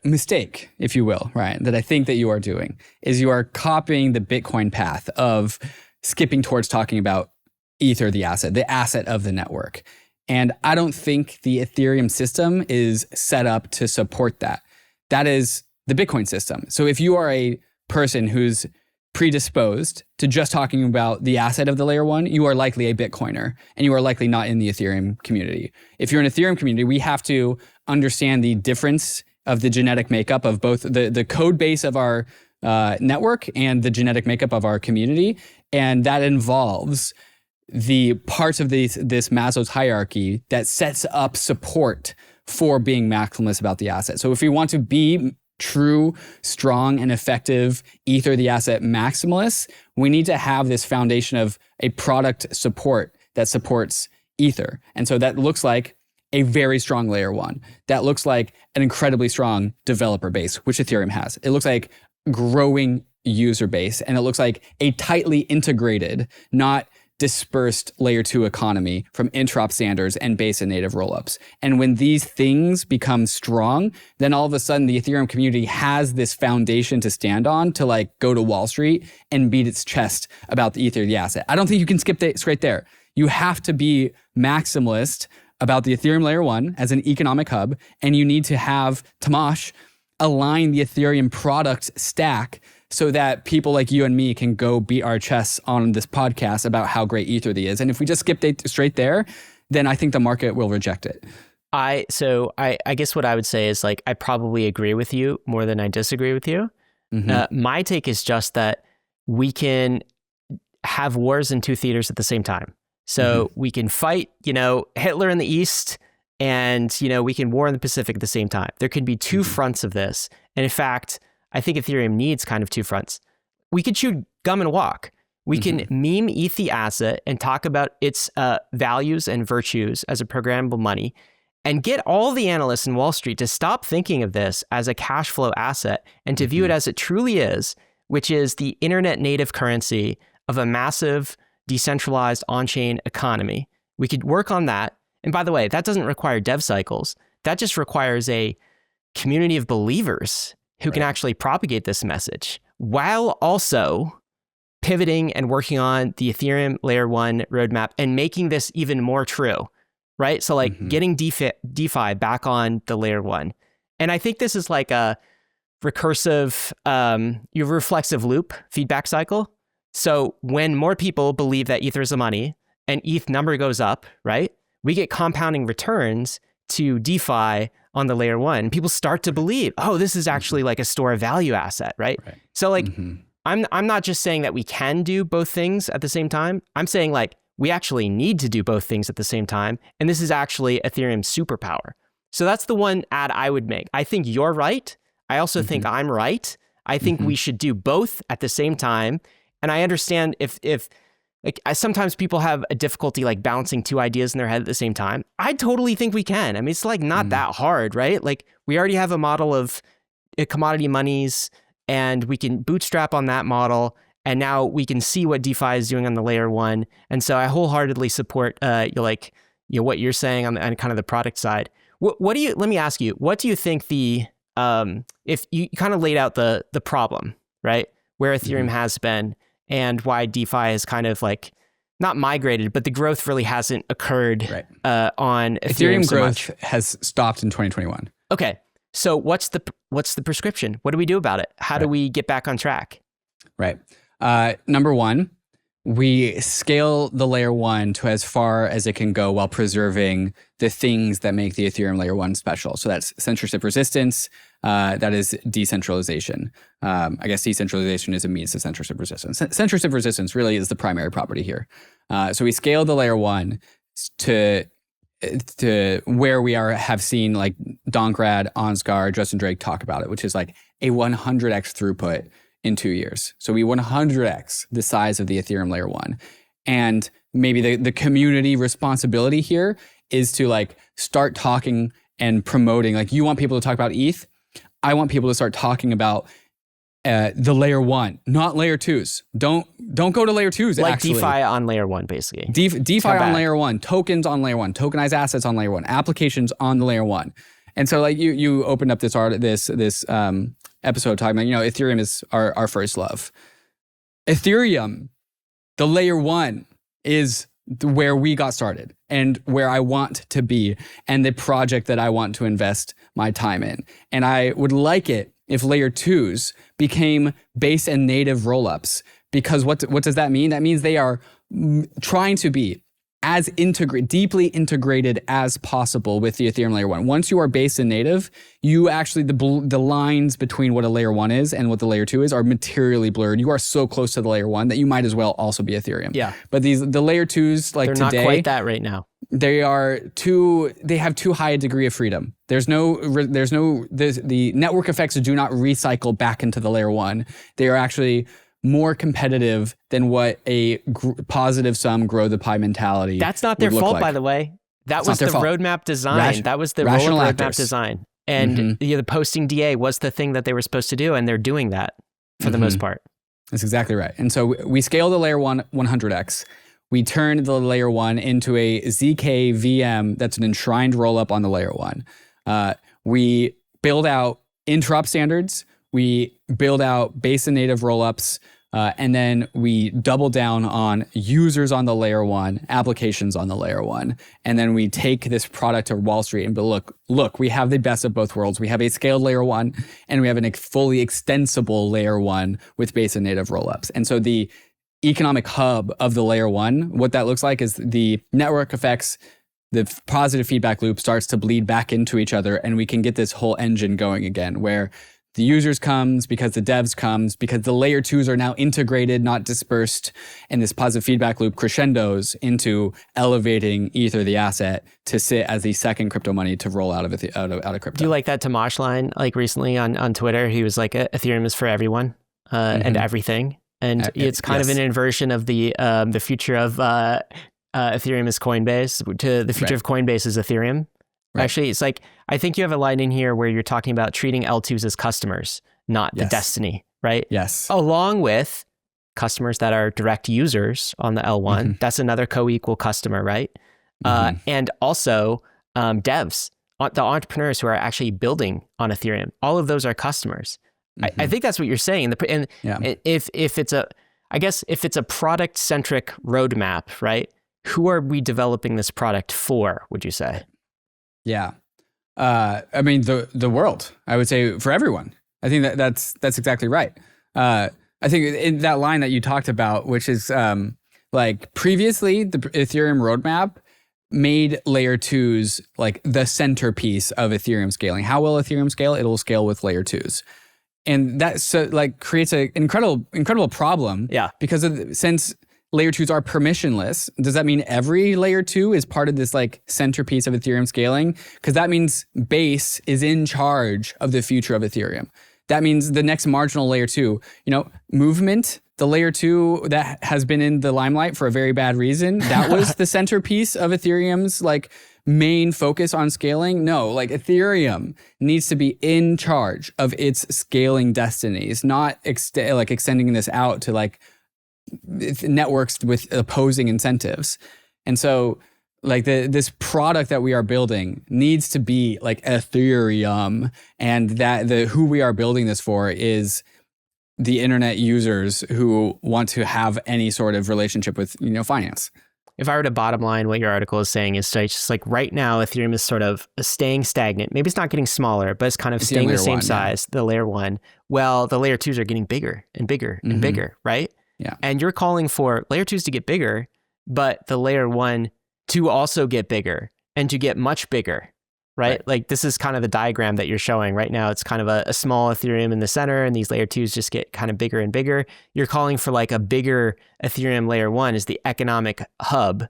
B: mistake, if you will, Ryan, that I think that you are doing is you are copying the Bitcoin path of skipping towards talking about Ether, the asset of the network. And I don't think the Ethereum system is set up to support that. That is the Bitcoin system. So if you are a person who's predisposed to just talking about the asset of the layer 1, you are likely a Bitcoiner, and you are likely not in the Ethereum community. If you're in Ethereum community, we have to understand the difference of the genetic makeup of both the code base of our network and the genetic makeup of our community. And that involves the parts of this Maslow's hierarchy that sets up support for being maximalist about the asset. So if we want to be true, strong, and effective Ether the asset maximalists, we need to have this foundation of a product support that supports Ether. And so that looks like a very strong layer one. That looks like an incredibly strong developer base, which Ethereum has. It looks like growing user base, and it looks like a tightly integrated, not dispersed layer two economy from interop standards and base and native rollups. And when these things become strong, then all of a sudden the Ethereum community has this foundation to stand on to like go to Wall Street and beat its chest about the Ether, the asset. I don't think you can skip straight there. You have to be maximalist about the Ethereum layer one as an economic hub, and you need to have Tomasz align the Ethereum product stack so that people like you and me can go beat our chests on this podcast about how great Ether is. And if we just skip straight there, then I think the market will reject it.
A: I guess what I would say is like, I probably agree with you more than I disagree with you. My take is just that we can have wars in two theaters at the same time. So we can fight, Hitler in the East, and, we can war in the Pacific at the same time. There could be two fronts of this. And in fact, I think Ethereum needs kind of two fronts. We could chew gum and walk. We can meme ETH the asset and talk about its values and virtues as a programmable money, and get all the analysts in Wall Street to stop thinking of this as a cash flow asset and to view it as it truly is, which is the internet native currency of a massive decentralized on-chain economy. We could work on that. And by the way, that doesn't require dev cycles. That just requires a community of believers who can actually propagate this message while also pivoting and working on the Ethereum layer one roadmap and making this even more true, right? So like getting DeFi back on the layer one. And I think this is like a recursive, reflexive loop feedback cycle. So when more people believe that Ether is the money and ETH number goes up, right? We get compounding returns to DeFi on the layer one. People start to believe, oh, this is actually like a store of value asset, right? So like, I'm not just saying that we can do both things at the same time. I'm saying like, we actually need to do both things at the same time. And this is actually Ethereum's superpower. So that's the one add I would make. I think you're right. I also think I'm right. I think we should do both at the same time. And I understand if like sometimes people have a difficulty like balancing two ideas in their head at the same time. I totally think we can. I mean, it's like not that hard, right? Like we already have a model of commodity monies, and we can bootstrap on that model. And now we can see what DeFi is doing on the layer one. And so I wholeheartedly support what you're saying on kind of the product side. What do you? Let me ask you. What do you think the if you kind of laid out the problem, right, where Ethereum has been, and why DeFi has kind of like not migrated, but the growth really hasn't occurred on Ethereum so
B: growth
A: much.
B: Has stopped in 2021.
A: Okay, so what's the prescription? What do we do about it? How do we get back on track?
B: Right. Number one, we scale the layer one to as far as it can go while preserving the things that make the Ethereum layer one special. So that's censorship resistance. That is decentralization. I guess decentralization is a means to censorship resistance. Censorship resistance really is the primary property here. So we scale the layer one to where we have seen like Donkrad, Ansgar, Justin Drake talk about it, which is like a 100x throughput in 2 years. So we 100x the size of the Ethereum layer one. And maybe the community responsibility here is to like start talking and promoting, like you want people to talk about ETH. I want people to start talking about the layer one, not layer twos. Don't go to layer twos.
A: Like
B: actually.
A: DeFi on layer one, basically.
B: DeFi on layer one, tokens on layer one, tokenized assets on layer one, applications on the layer one. And so like you opened up this episode talking about, Ethereum is our first love. Ethereum, the layer one, is where we got started and where I want to be and the project that I want to invest my time in. And I would like it if layer twos became base and native rollups, because what does that mean? That means they are trying to be as deeply integrated as possible with the Ethereum layer 1. Once you are base and native, you actually, the lines between what a layer 1 is and what the layer 2 is are materially blurred. You are so close to the layer 1 that you might as well also be Ethereum.
A: Yeah.
B: But the layer 2s, like
A: they're
B: today,
A: not quite that right now.
B: they have too high a degree of freedom. The network effects do not recycle back into the layer 1. They are actually more competitive than what a positive sum grow the pie mentality.
A: That's not their fault, by the way. That was the roadmap design. That was the roller roadmap design. And the posting DA was the thing that they were supposed to do, and they're doing that for the most part.
B: That's exactly right. And so we scale the layer 1 100x. We turn the layer 1 into a ZK VM that's an enshrined rollup on the layer 1. We build out interop standards. We build out base and native rollups, and then we double down on users on the layer 1, applications on the layer 1, and then we take this product to Wall Street and be look, we have the best of both worlds. We have a scaled layer 1, and we have a fully extensible layer 1 with base and native rollups. And so the economic hub of the layer 1, what that looks like is the network effects. The positive feedback loop starts to bleed back into each other, and we can get this whole engine going again, where the users comes because the devs comes because the layer 2s are now integrated, not dispersed, and this positive feedback loop crescendos into elevating Ether, the asset, to sit as the second crypto money to roll out of crypto.
A: Do you like that Tomash line? Like recently on Twitter, he was like, Ethereum is for everyone and everything. And it's kind of an inversion of the future of Ethereum is Coinbase to the future of Coinbase is Ethereum. Right. Actually, it's like, I think you have a line in here where you're talking about treating L2s as customers, not the destiny, right?
B: Yes.
A: Along with customers that are direct users on the L1. That's another co-equal customer, right? And also devs, the entrepreneurs who are actually building on Ethereum. All of those are customers. I think that's what you're saying. And if it's a product-centric roadmap, right? Who are we developing this product for, would you say?
B: Yeah. I mean, the world, I would say for everyone. I think that's exactly right. I think in that line that you talked about, which is like previously the Ethereum roadmap made layer 2s like the centerpiece of Ethereum scaling. How will Ethereum scale? It'll scale with layer 2s. And that creates an incredible problem. Yeah. Because since layer 2s are permissionless, does that mean every layer 2 is part of this like centerpiece of Ethereum scaling? Because that means Base is in charge of the future of Ethereum. That means the next marginal layer 2, Movement, the layer 2 that has been in the limelight for a very bad reason, that was the centerpiece of Ethereum's like main focus on scaling. No, like Ethereum needs to be in charge of its scaling destinies, not extending this out to like networks with opposing incentives. And so like this product that we are building needs to be like Ethereum, and that who we are building this for is the internet users who want to have any sort of relationship with finance.
A: If I were to bottom line what your article is saying is just like right now Ethereum is sort of staying stagnant. Maybe it's not getting smaller, but it's kind of staying the same size, the layer 1. Well, the layer 2s are getting bigger and bigger and bigger, right?
B: Yeah.
A: And you're calling for layer 2s to get bigger, but the layer 1 to also get bigger and to get much bigger, right? Like this is kind of the diagram that you're showing right now. It's kind of a small Ethereum in the center, and these layer 2s just get kind of bigger and bigger. You're calling for like a bigger Ethereum layer 1 is the economic hub.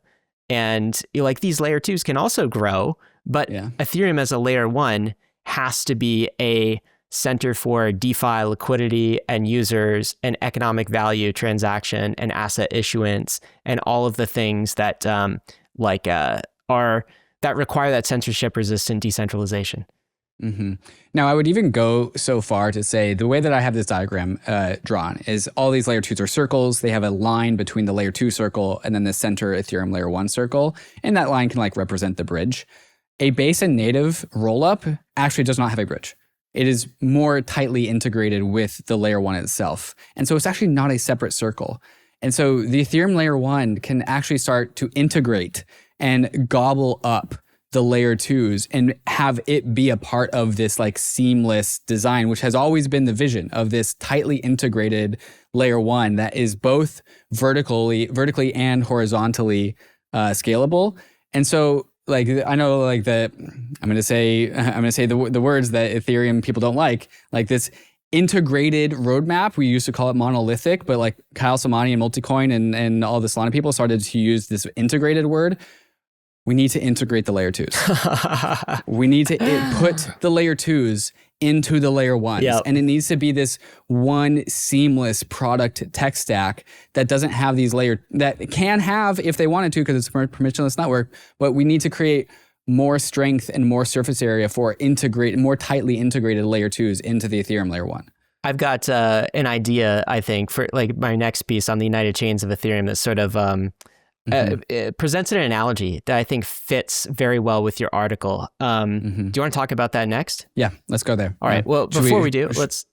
A: And like these layer 2s can also grow, but Ethereum as a layer 1 has to be a center for DeFi liquidity and users and economic value transaction and asset issuance and all of the things that that require that censorship resistant decentralization.
B: Now, I would even go so far to say the way that I have this diagram drawn is all these layer 2s are circles. They have a line between the layer 2 circle and then the center Ethereum layer 1 circle. And that line can like represent the bridge. A base and native rollup actually does not have a bridge. It is more tightly integrated with the layer 1 itself. And so it's actually not a separate circle. And so the Ethereum layer 1 can actually start to integrate and gobble up the layer 2s and have it be a part of this like seamless design, which has always been the vision of this tightly integrated layer 1 that is both vertically and horizontally scalable. And so like, I know like I'm going to say the words that Ethereum people don't like this integrated roadmap. We used to call it monolithic, but like Kyle Samani and Multicoin and all the Solana people started to use this integrated word. We need to integrate the layer 2s. We need to put the layer 2s into the layer 1s. Yep. And it needs to be this one seamless product tech stack that doesn't have these that can have if they wanted to, because it's a permissionless network, but we need to create more strength and more surface area for more tightly integrated layer 2s into the Ethereum layer 1.
A: I've got an idea, I think, for like my next piece on the United Chains of Ethereum that sort of it presents an analogy that I think fits very well with your article. Do you want to talk about that next?
B: Yeah, let's go there.
A: All right. Well, before we do, let's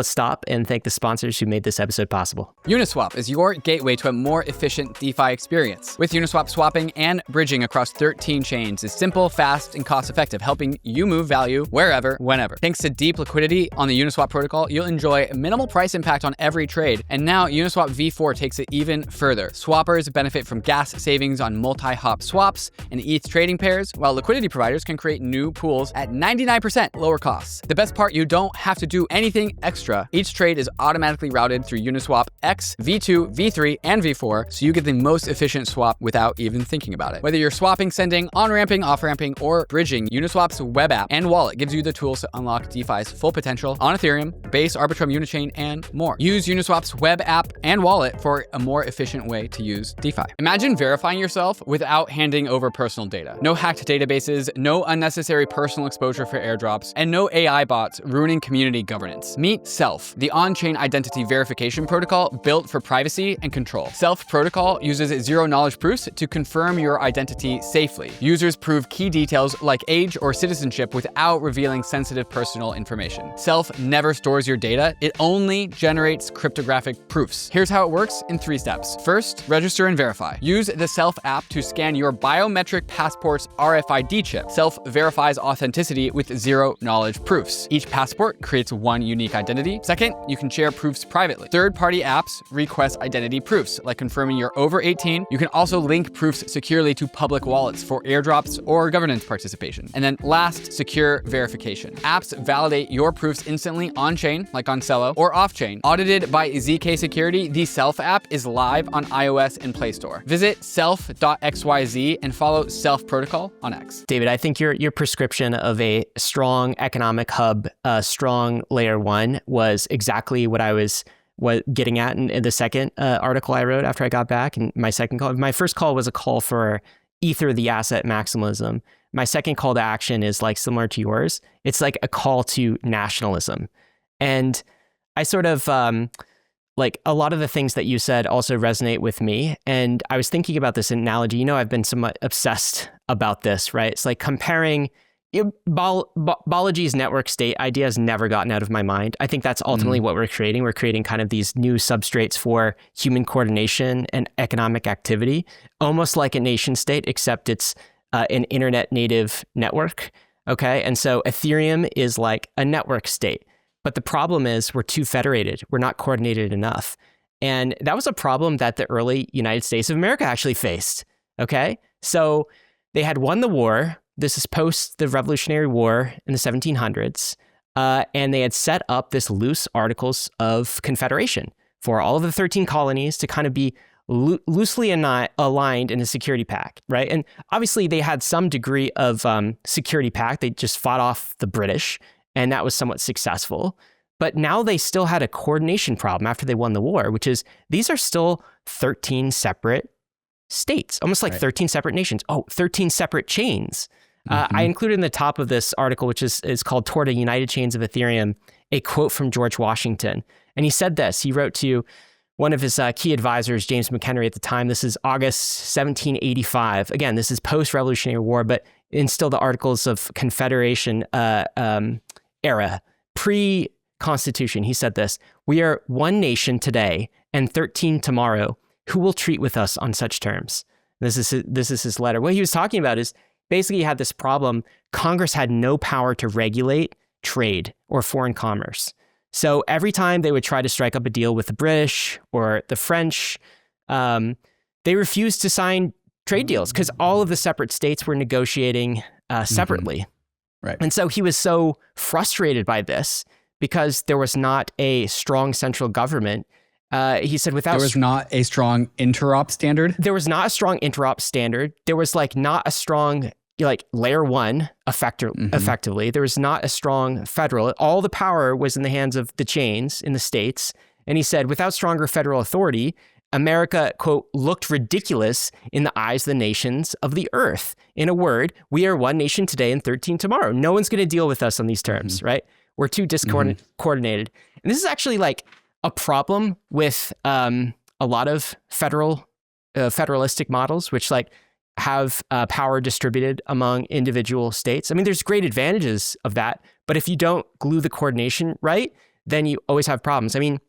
A: stop and thank the sponsors who made this episode possible.
C: UNISWAP is your gateway to a more efficient DeFi experience. With UNISWAP, swapping and bridging across 13 chains is simple, fast, and cost-effective, helping you move value wherever, whenever. Thanks to deep liquidity on the UNISWAP protocol, you'll enjoy minimal price impact on every trade. And now UNISWAP v4 takes it even further. Swappers benefit from gas savings on multi-hop swaps and ETH trading pairs, while liquidity providers can create new pools at 99% lower costs. The best part, you don't have to do anything extra. Each trade is automatically routed through Uniswap X, V2, V3, and V4, so you get the most efficient swap without even thinking about it. Whether you're swapping, sending, on-ramping, off-ramping, or bridging, Uniswap's web app and wallet gives you the tools to unlock DeFi's full potential on Ethereum, Base, Arbitrum, UNICHAIN, and more. Use Uniswap's web app and wallet for a more efficient way to use DeFi. Imagine verifying yourself without handing over personal data. No hacked databases, no unnecessary personal exposure for airdrops, and no AI bots ruining community governance. Meet Self, the on-chain identity verification protocol built for privacy and control. Self protocol uses zero-knowledge proofs to confirm your identity safely. Users prove key details like age or citizenship without revealing sensitive personal information. Self never stores your data. It only generates cryptographic proofs. Here's how it works in 3 steps. First, register and verify. Use the Self app to scan your biometric passport's RFID chip. Self verifies authenticity with zero-knowledge proofs. Each passport creates one unique identity. Second, you can share proofs privately. Third-party apps request identity proofs, like confirming you're over 18. You can also link proofs securely to public wallets for airdrops or governance participation. And then last, secure verification. Apps validate your proofs instantly on-chain, like on Celo, or off-chain. Audited by ZK Security, the Self app is live on iOS and Play Store. Visit self.xyz and follow Self Protocol on X.
A: David, I think your prescription of a strong economic hub, strong layer 1 was exactly what I was getting at in the second article I wrote after I got back. And my second call, my first call was a call for Ether, the asset maximalism. My second call to action is like similar to yours. It's like a call to nationalism. And I sort of, like a lot of the things that you said also resonate with me. And I was thinking about this analogy. You know, I've been somewhat obsessed about this, right? It's like comparing Balaji's network state idea has never gotten out of my mind. I think that's ultimately what we're creating. We're creating kind of these new substrates for human coordination and economic activity, almost like a nation state, except it's an internet native network. Okay. And so Ethereum is like a network state. But the problem is we're too federated. We're not coordinated enough. And that was a problem that the early United States of America actually faced. Okay. So they had won the war. This is post the Revolutionary War in the 1700s. And they had set up this loose Articles of Confederation for all of the 13 colonies to kind of be loosely aligned in a security pact, right? And obviously they had some degree of security pact. They just fought off the British, and that was somewhat successful. But now they still had a coordination problem after they won the war, which is these are still 13 separate states, almost like 13 separate nations. 13 separate chains. I included in the top of this article, which is called Toward a United Chains of Ethereum, a quote from George Washington. And he said this. He wrote to one of his key advisors, James McHenry at the time. This is August 1785. Again, this is post-Revolutionary War, but in still the Articles of Confederation era, pre-Constitution. He said this: "We are one nation today and 13 tomorrow. Who will treat with us on such terms?" This is his letter. What he was talking about is basically he had this problem. Congress had no power to regulate trade or foreign commerce. So every time they would try to strike up a deal with the British or the French, they refused to sign trade deals because all of the separate states were negotiating separately.
B: Right.
A: And so he was so frustrated by this because there was not a strong central government. He said there
B: was not a strong interop standard.
A: There was not a strong interop standard. There was like not a strong like layer one effectively. There was not a strong federal. All the power was in the hands of the chains in the states. And he said, without stronger federal authority, America, quote, looked ridiculous in the eyes of the nations of the earth. In a word, we are one nation today and 13 tomorrow. No one's going to deal with us on these terms, right? We're too discoordinated. And this is actually like a problem with a lot of federalistic models, which like have power distributed among individual states. I mean, there's great advantages of that, but if you don't glue the coordination right, then you always have problems. I mean,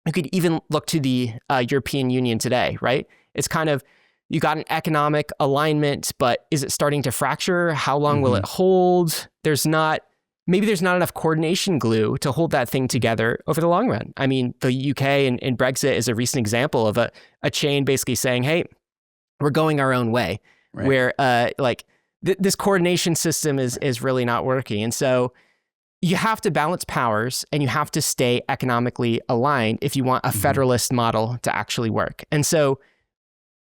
A: you could even look to the European Union today, right? It's kind of, you got an economic alignment, but is it starting to fracture? How long will it hold? Maybe there's not enough coordination glue to hold that thing together over the long run. I mean, the UK and Brexit is a recent example of a chain basically saying, hey, we're going our own way, where this coordination system is really not working. And so you have to balance powers and you have to stay economically aligned if you want a federalist model to actually work. And so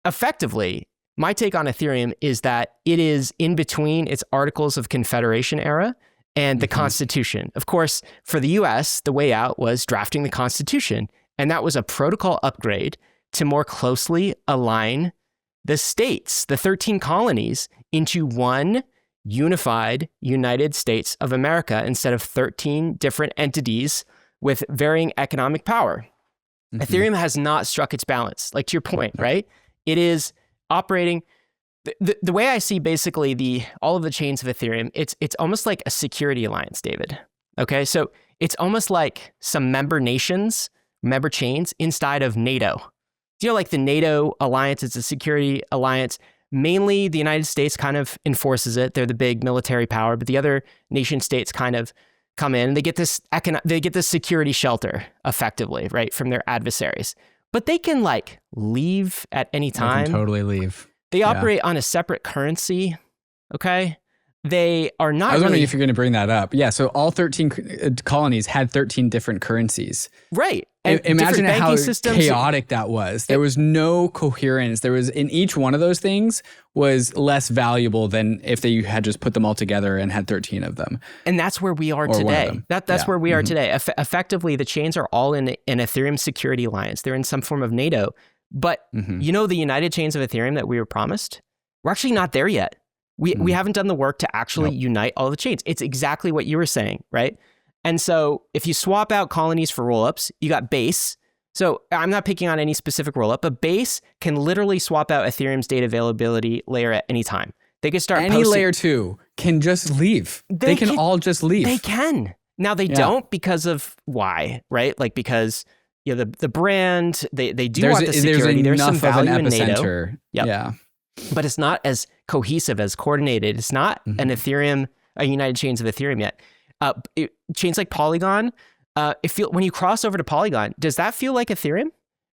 A: effectively, my take on Ethereum is that it is in between its Articles of Confederation era and the Constitution. Of course, for the US, the way out was drafting the Constitution. And that was a protocol upgrade to more closely align the states, the 13 colonies, into one unified United States of America instead of 13 different entities with varying economic power. Ethereum has not struck its balance, like to your point, right? It is operating, the way I see basically all of the chains of Ethereum, it's almost like a security alliance, David. Okay, so it's almost like some member chains inside of NATO. Do you know, like the NATO alliance, it's a security alliance. Mainly the United States kind of enforces it. They're the big military power, but the other nation states kind of come in. They get this security shelter effectively, right, from their adversaries. But they can like leave at any time.
B: They can totally leave.
A: They operate on a separate currency, okay? They are not
B: I was wondering if you're going to bring that up. Yeah, so all 13 colonies had 13 different currencies.
A: Right.
B: And imagine how chaotic that was. There was no coherence. There was, in each one of those things was less valuable than if they had just put them all together and had 13 of them.
A: And that's where we are today. That's where we are today. Effectively, the chains are all in an Ethereum security alliance. They're in some form of NATO. But you know the United Chains of Ethereum that we were promised? We're actually not there yet. We haven't done the work to actually unite all the chains. It's exactly what you were saying, right? And so if you swap out colonies for rollups, you got Base. So I'm not picking on any specific rollup, but Base can literally swap out Ethereum's data availability layer at any time. They can start
B: any layer 2 can just leave. They can all just leave.
A: They can. Now they don't because of why, right? Like because the brand, they do want the security. There's some value in NATO. Yep. Yeah. But it's not as cohesive, as coordinated. It's not an Ethereum, a United Chains of Ethereum yet. Chains like Polygon, when you cross over to Polygon, does that feel like Ethereum?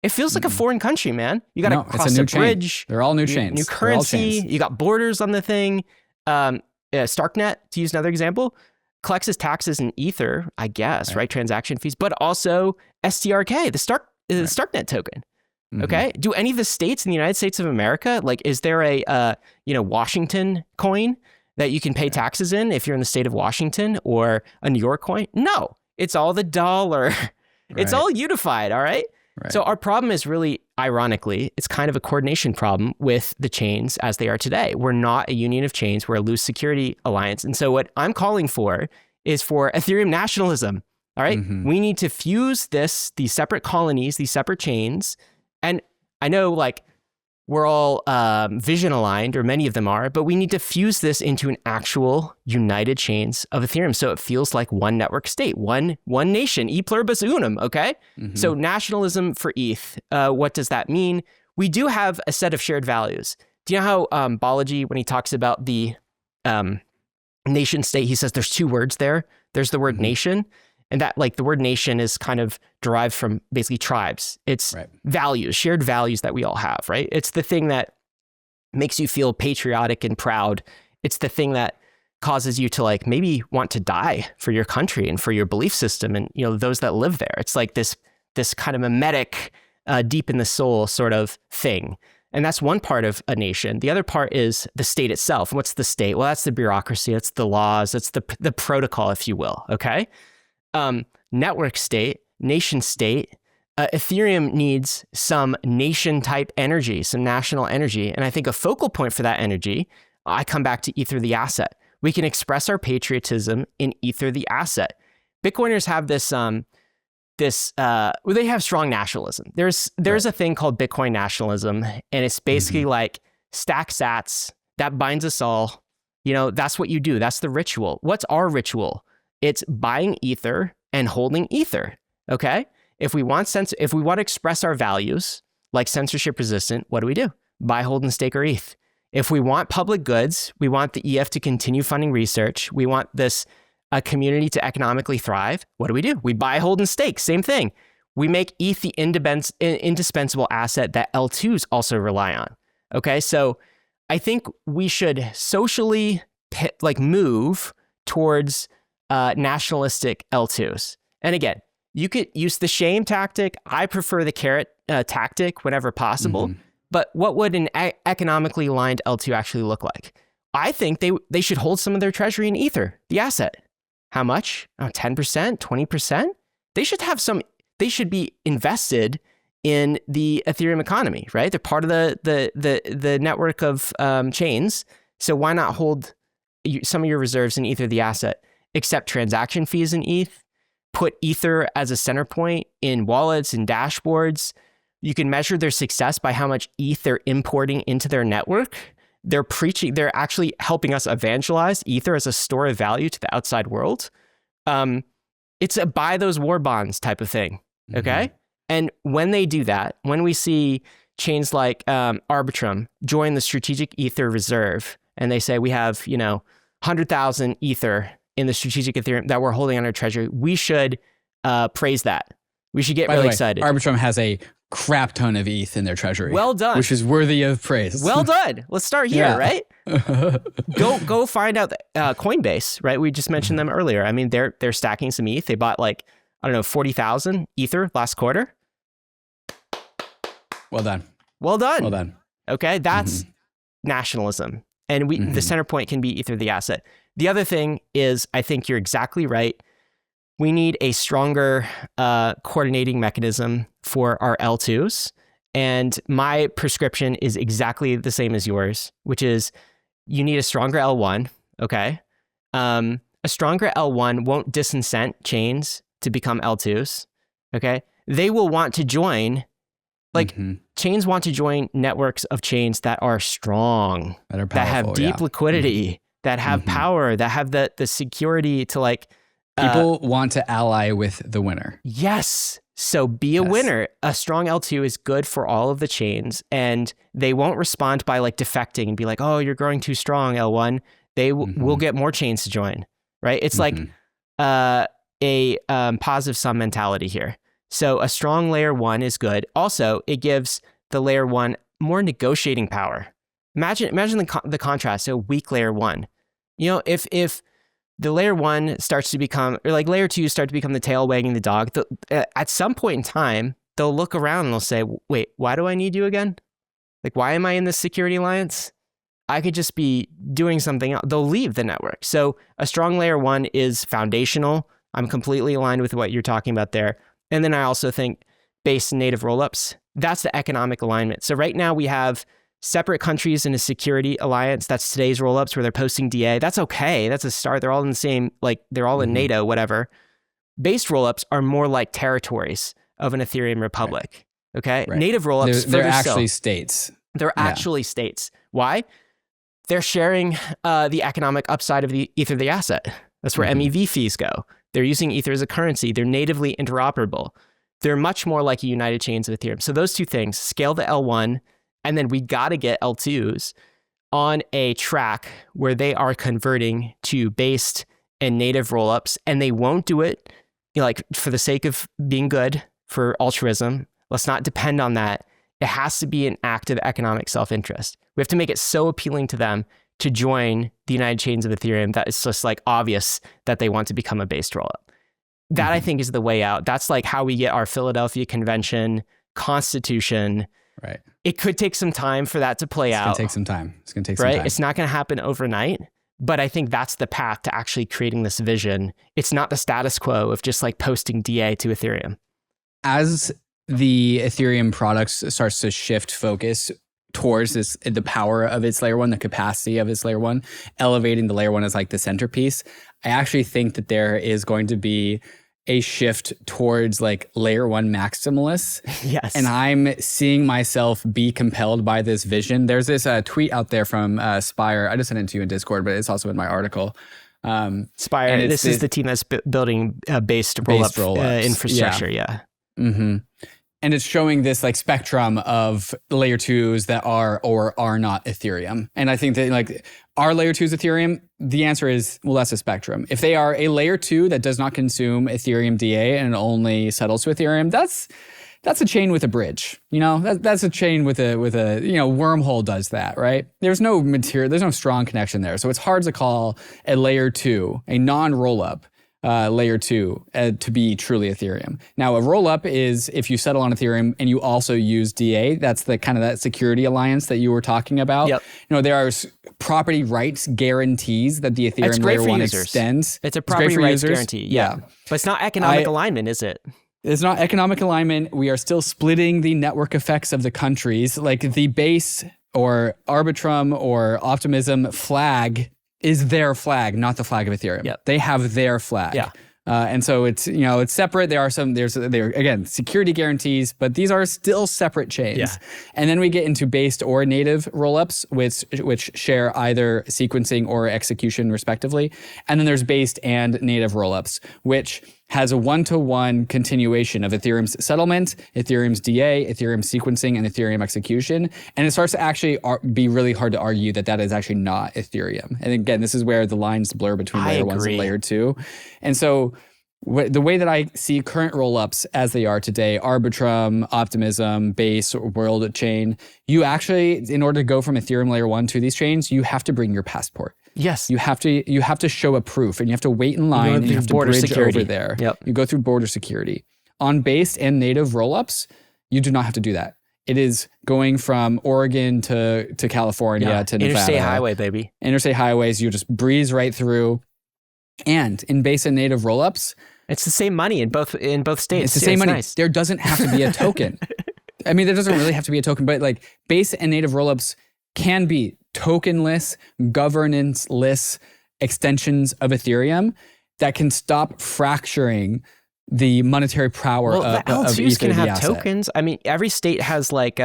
A: It feels like a foreign country, man. You got to cross a bridge.
B: They're all new chains.
A: New currency. You got borders on the thing. Starknet, to use another example, collects its taxes in Ether, I guess, right? Transaction fees, but also STRK, the Starknet token. Okay. Do any of the states in the United States of America, like, is there a Washington coin that you can pay taxes in if you're in the state of Washington, or a New York coin? No, it's all the dollar. It's all unified. All right. So our problem is really, ironically, it's kind of a coordination problem with the chains as they are today. We're not a union of chains. We're a loose security alliance. And so what I'm calling for is for Ethereum nationalism. All right. We need to fuse these separate colonies, these separate chains. And I know like we're all vision aligned, or many of them are, but we need to fuse this into an actual united chains of Ethereum. So it feels like one network state, one nation, e pluribus unum. Okay. So nationalism for ETH, what does that mean? We do have a set of shared values. Do you know how Balaji, when he talks about the nation state, he says there's two words there. There's the word nation. And that, like, the word nation is kind of derived from basically tribes. It's values, shared values that we all have, right? It's the thing that makes you feel patriotic and proud. It's the thing that causes you to like maybe want to die for your country and for your belief system and, you know, those that live there. It's like this kind of memetic, deep in the soul sort of thing. And that's one part of a nation. The other part is the state itself. What's the state? Well, that's the bureaucracy. That's the laws. That's the protocol, if you will. Okay. Network state, nation state. Ethereum needs some nation type energy, some national energy. And I think a focal point for that energy, I come back to Ether the asset. We can express our patriotism in Ether the asset. Bitcoiners have this, they have strong nationalism. There's a thing called Bitcoin nationalism, and it's basically like stack sats, that binds us all. You know, that's what you do. That's the ritual. What's our ritual? It's buying Ether and holding Ether. Okay. If we want to express our values, like censorship resistant, what do? Buy, hold, and stake our ETH. If we want public goods, we want the EF to continue funding research. We want this a community to economically thrive. What do? We buy, hold, and stake. Same thing. We make ETH the indispensable asset that L2s also rely on. Okay, so I think we should socially move towards nationalistic L2s. And again, you could use the shame tactic. I prefer the carrot tactic whenever possible. But what would an economically aligned L2 actually look like? I think they should hold some of their treasury in Ether, the asset. How much? 10%, 20%? They should be invested in the Ethereum economy, right? They're part of the network of chains. So why not hold some of your reserves in Ether, the asset, accept transaction fees in ETH, put Ether as a center point in wallets and dashboards. You can measure their success by how much ETH they're importing into their network. They're actually helping us evangelize Ether as a store of value to the outside world. It's a buy those war bonds type of thing, okay? And when they do that, when we see chains like Arbitrum join the strategic Ether reserve, and they say we have, 100,000 Ether in the strategic Ethereum that we're holding on our treasury, we should praise that. We should get really excited.
B: Arbitrum has a crap ton of ETH in their treasury.
A: Well done.
B: Which is worthy of praise.
A: Well done. Let's start here, right? Go find out Coinbase, right? We just mentioned them earlier. I mean, they're stacking some ETH. They bought 40,000 Ether last quarter.
B: Well done.
A: Well done.
B: Well done.
A: Okay, that's nationalism. And the center point can be Ether the asset. The other thing is, I think you're exactly right. We need a stronger coordinating mechanism for our L2s. And my prescription is exactly the same as yours, which is you need a stronger L1, okay? A stronger L1 won't disincent chains to become L2s, okay? They will want to join, chains want to join networks of chains that are strong,
B: that are powerful,
A: that have deep liquidity, that have power, that have the security to
B: people want to ally with the winner.
A: Yes. So be a winner. A strong L2 is good for all of the chains, and they won't respond by defecting and be like, oh, you're growing too strong, L1. They will get more chains to join, right? It's like a positive sum mentality here. So a strong layer 1 is good. Also, it gives the layer 1 more negotiating power. Imagine the contrast. So weak layer 1. If the layer 1 starts to become, or layer 2 start to become the tail wagging the dog, at some point in time, they'll look around and they'll say, wait, why do I need you again? Why am I in this security alliance? I could just be doing something else. They'll leave the network. So a strong layer 1 is foundational. I'm completely aligned with what you're talking about there. And then I also think base and native rollups, that's the economic alignment. So right now we have separate countries in a security alliance. That's today's rollups where they're posting DA. That's okay. That's a start. They're all in the same, they're all in NATO, whatever. Based rollups are more like territories of an Ethereum republic. Okay. Right. Native rollups,
B: they're actually states.
A: They're actually states. Why? They're sharing the economic upside of the Ether, the asset. That's where MEV fees go. They're using Ether as a currency. They're natively interoperable. They're much more like a united chains of Ethereum. So those two things, scale the L1, and then we got to get L2s on a track where they are converting to based and native rollups, and they won't do it for the sake of being good, for altruism. Let's not depend on that. it has to be an act of economic self-interest. We have to make it so appealing to them to join the United Chains of Ethereum that it's just like obvious that they want to become a based rollup. That I think is the way out. That's like how we get our Philadelphia Convention, Constitution.
B: Right.
A: It could take some time for that to play out.
B: It's going to take some time. It's going to take some time.
A: It's not going to happen overnight, but I think that's the path to actually creating this vision. It's not the status quo of just like posting DA to Ethereum.
B: As the Ethereum products starts to shift focus towards the power of its layer one, the capacity of its layer one, elevating the layer one as like the centerpiece, I actually think that there is going to be a shift towards like layer one maximalists.
A: Yes.
B: And I'm seeing myself be compelled by this vision. There's this tweet out there from Spire. I just sent it to you in Discord, but it's also in my article.
A: Spire, this is the team that's building based rollup infrastructure. Yeah.
B: Mm-hmm. And it's showing this like spectrum of layer twos that are or are not Ethereum. And I think that like, are layer twos Ethereum? The answer is, well, that's a spectrum. If they are a layer two that does not consume Ethereum DA and only settles to Ethereum, that's a chain with a bridge. You know, that's a chain with a Wormhole does that, right? There's no strong connection there. So it's hard to call a layer two, a non-rollup, layer two to be truly Ethereum. Now, a rollup is if you settle on Ethereum and you also use DA. That's the kind of that security alliance that you were talking about.
A: Yep.
B: You know, there are property rights guarantees that the Ethereum layer one extends.
A: It's a property rights
B: users.
A: guarantee. Yeah. But it's not economic alignment, is it?
B: It's not economic alignment. We are still splitting the network effects of the countries. Like the base or Arbitrum or Optimism flag is their flag, not the flag of Ethereum.
A: Yep.
B: They have their flag.
A: Yeah.
B: And so it's separate. There are again, security guarantees, but these are still separate chains.
A: Yeah.
B: And then we get into based or native rollups, which share either sequencing or execution respectively. And then there's based and native rollups, which has a one-to-one continuation of Ethereum's settlement, Ethereum's DA, Ethereum sequencing, and Ethereum execution. And it starts to actually be really hard to argue that is actually not Ethereum. And again, this is where the lines blur between layer one and layer two. And so the way that I see current rollups as they are today, Arbitrum, Optimism, Base, World Chain, you actually, in order to go from Ethereum layer one to these chains, you have to bring your passport.
A: Yes.
B: You have to show a proof and you have to wait in line and you have to bridge security over there.
A: Yep.
B: You go through border security. On based and native rollups, you do not have to do that. It is going from Oregon to California to Nevada.
A: Interstate highway, baby.
B: Interstate highways, you just breeze right through. And in base and native rollups,
A: it's the same money in both states.
B: It's the same money.
A: Nice.
B: There doesn't have to be a token. I mean, there doesn't really have to be a token, but like base and native rollups can be tokenless, governance-less extensions of Ethereum that can stop fracturing the monetary power of
A: the L2s can have
B: asset.
A: tokens. I mean, every state has like,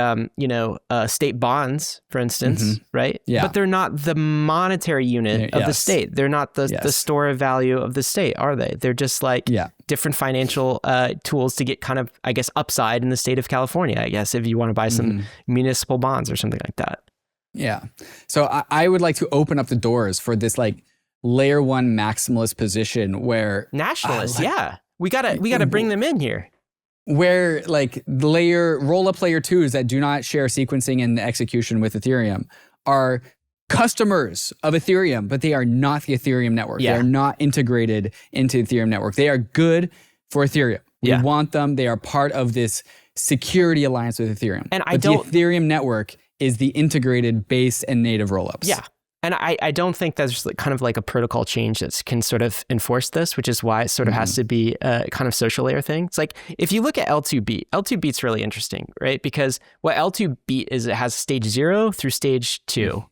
A: state bonds, for instance, right?
B: Yeah.
A: But they're not the monetary unit of the state. They're not the store of value of the state, are they? They're just like different financial tools to get kind of, I guess, upside in the state of California, I guess, if you want to buy some municipal bonds or something like that.
B: Yeah. So I would like to open up the doors for this like layer one maximalist position where
A: nationalists, we gotta bring them in here.
B: Where like roll-up layer twos that do not share sequencing and execution with Ethereum are customers of Ethereum, but they are not the Ethereum network.
A: Yeah.
B: They are not integrated into Ethereum network. They are good for Ethereum. We want them. They are part of this security alliance with Ethereum.
A: And
B: the Ethereum network is the integrated base and native rollups.
A: Yeah. And I don't think there's kind of like a protocol change that can sort of enforce this, which is why it sort of has to be a kind of social layer thing. It's like, if you look at L2Beat's really interesting, right? Because what L2Beat is, it has stage 0 through stage 2.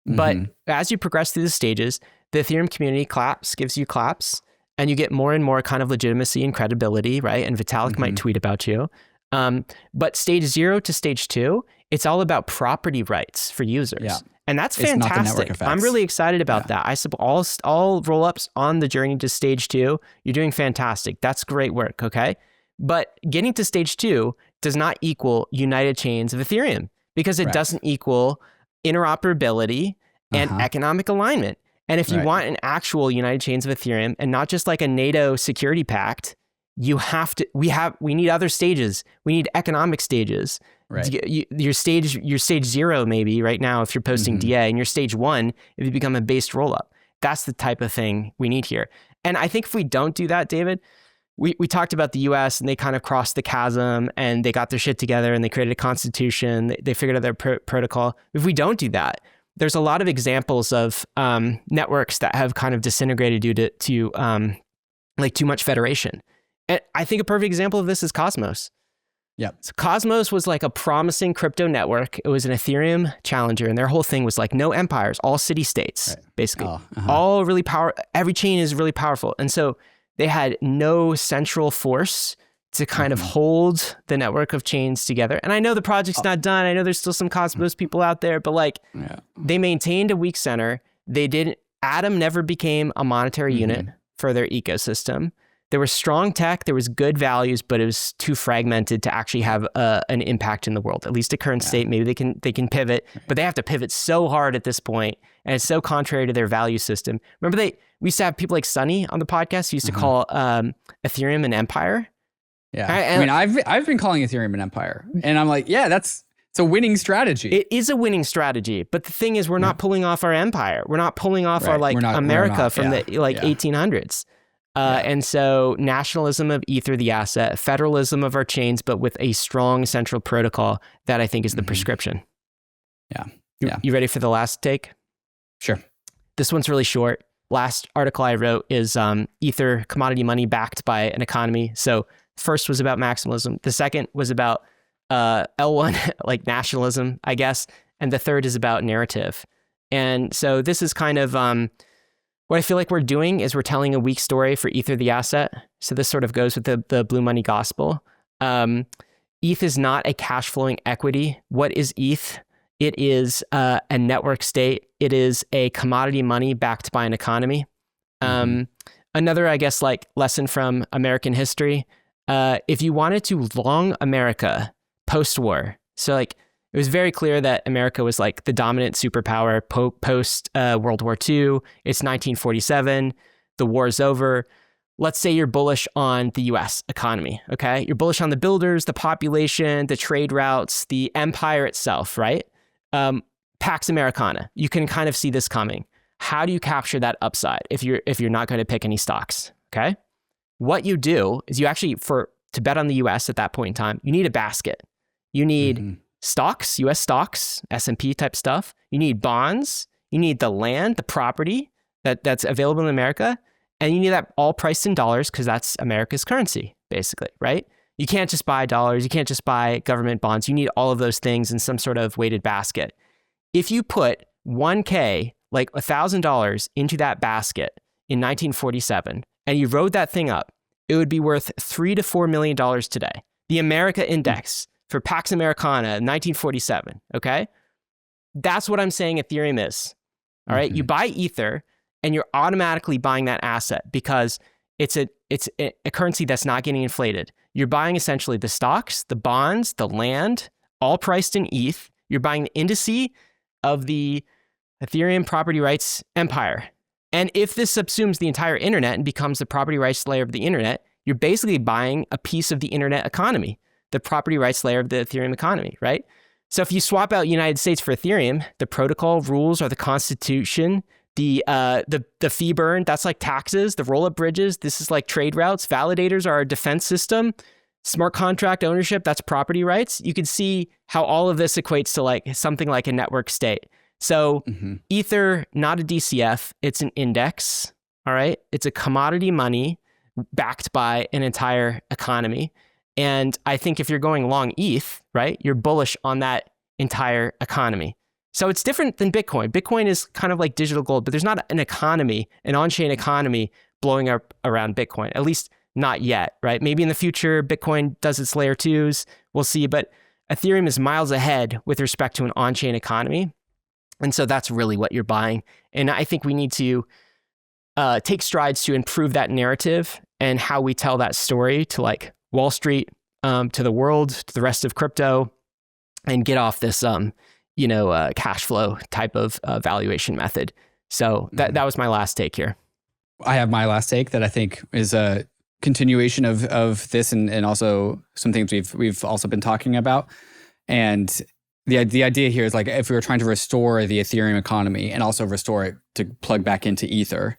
A: But as you progress through the stages, the Ethereum community gives you claps, and you get more and more kind of legitimacy and credibility, right? And Vitalik might tweet about you. But stage 0 to stage 2, it's all about property rights for users. Yeah. And that's fantastic. I'm really excited about that. I support all rollups on the journey to stage 2. You're doing fantastic. That's great work, okay? But getting to stage 2 does not equal united chains of Ethereum, because it doesn't equal interoperability and economic alignment. And if you want an actual united chains of Ethereum and not just like a NATO security pact, we need other stages. We need economic stages Your stage 0 maybe right now if you're posting DA, and your stage 1 if you become a based rollup. That's the type of thing we need here. And I think if we don't do that, David, we talked about the US and they kind of crossed the chasm and they got their shit together and they created a constitution. They figured out their protocol. If we don't do that, there's a lot of examples of networks that have kind of disintegrated due to like too much federation. And I think a perfect example of this is Cosmos.
B: Yeah.
A: So Cosmos was like a promising crypto network. It was an Ethereum challenger, and their whole thing was like no empires, all city states, basically. All really every chain is really powerful. And so they had no central force to kind of hold the network of chains together. And I know the project's not done. I know there's still some Cosmos people out there, but like they maintained a weak center. Atom never became a monetary unit for their ecosystem. There was strong tech, there was good values, but it was too fragmented to actually have an impact in the world. At least at current state, maybe they can pivot, but they have to pivot so hard at this point, and it's so contrary to their value system. Remember, we used to have people like Sunny on the podcast who used to call Ethereum an empire.
B: Yeah, I mean, I've been calling Ethereum an empire, and I'm like, it's a winning strategy.
A: It is a winning strategy, but the thing is, we're not pulling off our empire. We're not pulling off our America from the 1800s. And so nationalism of Ether, the asset, federalism of our chains, but with a strong central protocol, that I think is the prescription. You ready for the last take?
B: Sure.
A: This one's really short. Last article I wrote is Ether, commodity money backed by an economy. So first was about maximalism. The second was about L1, like nationalism, I guess. And the third is about narrative. And so this is kind of... what I feel like we're doing is we're telling a weak story for Ether, the asset. So this sort of goes with the blue money gospel. ETH is not a cash flowing equity. What is ETH? It is a network state. It is a commodity money backed by an economy. Another, I guess, like lesson from American history. If you wanted to long America post-war, so like it was very clear that America was like the dominant superpower post World War II. It's 1947. The war is over. Let's say you're bullish on the US economy, okay? You're bullish on the builders, the population, the trade routes, the empire itself, right? Pax Americana. You can kind of see this coming. How do you capture that upside if you're not going to pick any stocks, okay? What you do is you actually, to bet on the US at that point in time, you need a basket. You need stocks, US stocks, S&P type stuff. You need bonds. You need the land, the property that's available in America. And you need that all priced in dollars because that's America's currency, basically, right? You can't just buy dollars. You can't just buy government bonds. You need all of those things in some sort of weighted basket. If you put 1K, like $1,000 into that basket in 1947, and you rode that thing up, it would be worth $3 to $4 million today. The America Index for Pax Americana, 1947, okay? That's what I'm saying Ethereum is, all right? You buy Ether, and you're automatically buying that asset because it's a currency that's not getting inflated. You're buying essentially the stocks, the bonds, the land, all priced in ETH. You're buying the indice of the Ethereum property rights empire. And if this subsumes the entire internet and becomes the property rights layer of the internet, you're basically buying a piece of the internet economy, the property rights layer of the Ethereum economy, right? So if you swap out United States for Ethereum, the protocol rules are the constitution, the fee burn, that's like taxes, the roll-up bridges, this is like trade routes, validators are our defense system, smart contract ownership, that's property rights. You can see how all of this equates to like something like a network state. So Ether, not a DCF, it's an index, all right? It's a commodity money backed by an entire economy. And I think if you're going long ETH, right, you're bullish on that entire economy. So it's different than Bitcoin. Bitcoin is kind of like digital gold, but there's not an economy, an on-chain economy blowing up around Bitcoin, at least not yet, right? Maybe in the future, Bitcoin does its layer twos, we'll see, but Ethereum is miles ahead with respect to an on-chain economy. And so that's really what you're buying. And I think we need to take strides to improve that narrative and how we tell that story to like Wall Street, to the world, to the rest of crypto, and get off this, cash flow type of valuation method. So that was my last take here.
B: I have my last take that I think is a continuation of this and also some things we've also been talking about. And the idea here is like, if we were trying to restore the Ethereum economy and also restore it to plug back into Ether,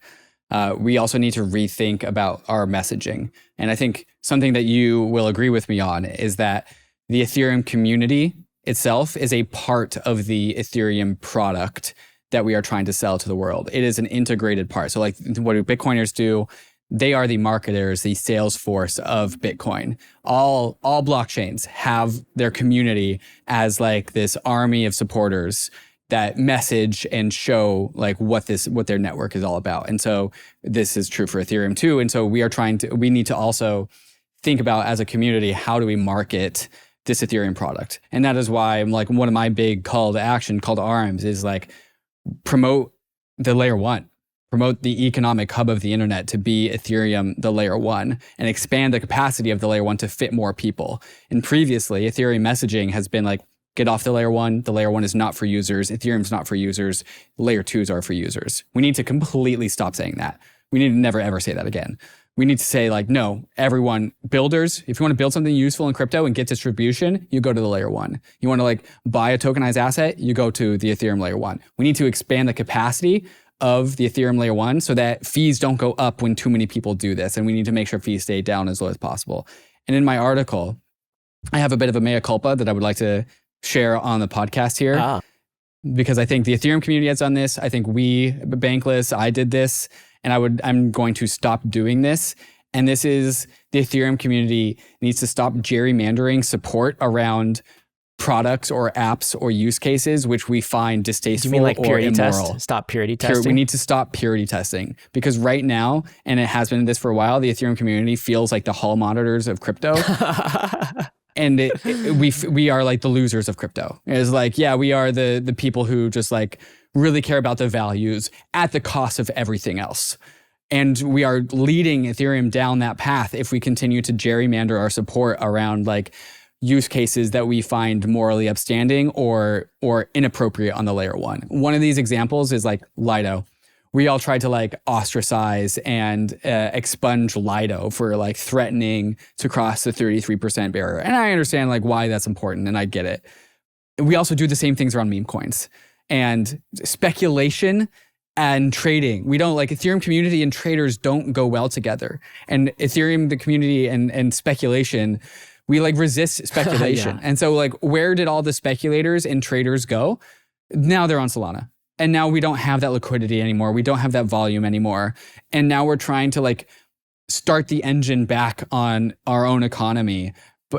B: we also need to rethink about our messaging. And I think something that you will agree with me on is that the Ethereum community itself is a part of the Ethereum product that we are trying to sell to the world. It is an integrated part. So like, what do Bitcoiners do? They are the marketers, the sales force of Bitcoin. All blockchains have their community as like this army of supporters that message and show like what their network is all about. And so this is true for Ethereum too. And so we need to also think about, as a community, how do we market this Ethereum product? And that is why I'm like, one of my big call to action, call to arms, is like, promote the layer one. Promote the economic hub of the internet to be Ethereum, the layer one, and expand the capacity of the layer one to fit more people. And previously, Ethereum messaging has been like, get off the layer one. The layer one is not for users. Ethereum's not for users. Layer twos are for users. We need to completely stop saying that. We need to never, ever say that again. We need to say like, no, everyone, builders, if you want to build something useful in crypto and get distribution, you go to the layer one. You want to like buy a tokenized asset, you go to the Ethereum layer one. We need to expand the capacity of the Ethereum layer one so that fees don't go up when too many people do this. And we need to make sure fees stay down as low as possible. And in my article, I have a bit of a mea culpa that I would like to share on the podcast here. Because I think the Ethereum community has done this. I think we, Bankless, I did this, and I'm going to stop doing this. And this is, the Ethereum community needs to stop gerrymandering support around products or apps or use cases which we find distasteful.
A: You mean like purity
B: or immoral.
A: test? Stop purity testing?
B: We need to stop purity testing, because right now, and it has been this for a while, the Ethereum community feels like the hall monitors of crypto. And we are like the losers of crypto. It's like, yeah, we are the people who just like really care about the values at the cost of everything else. And we are leading Ethereum down that path if we continue to gerrymander our support around like use cases that we find morally upstanding or inappropriate on the layer one. One of these examples is like Lido. We all tried to like ostracize and expunge Lido for like threatening to cross the 33% barrier. And I understand like why that's important, and I get it. We also do the same things around meme coins and speculation and trading. We don't like, Ethereum community and traders don't go well together. And Ethereum, the community and speculation, we like resist speculation. Yeah. And so like, where did all the speculators and traders go? Now they're on Solana. And now we don't have that liquidity anymore. We don't have that volume anymore. And now we're trying to like start the engine back on our own economy.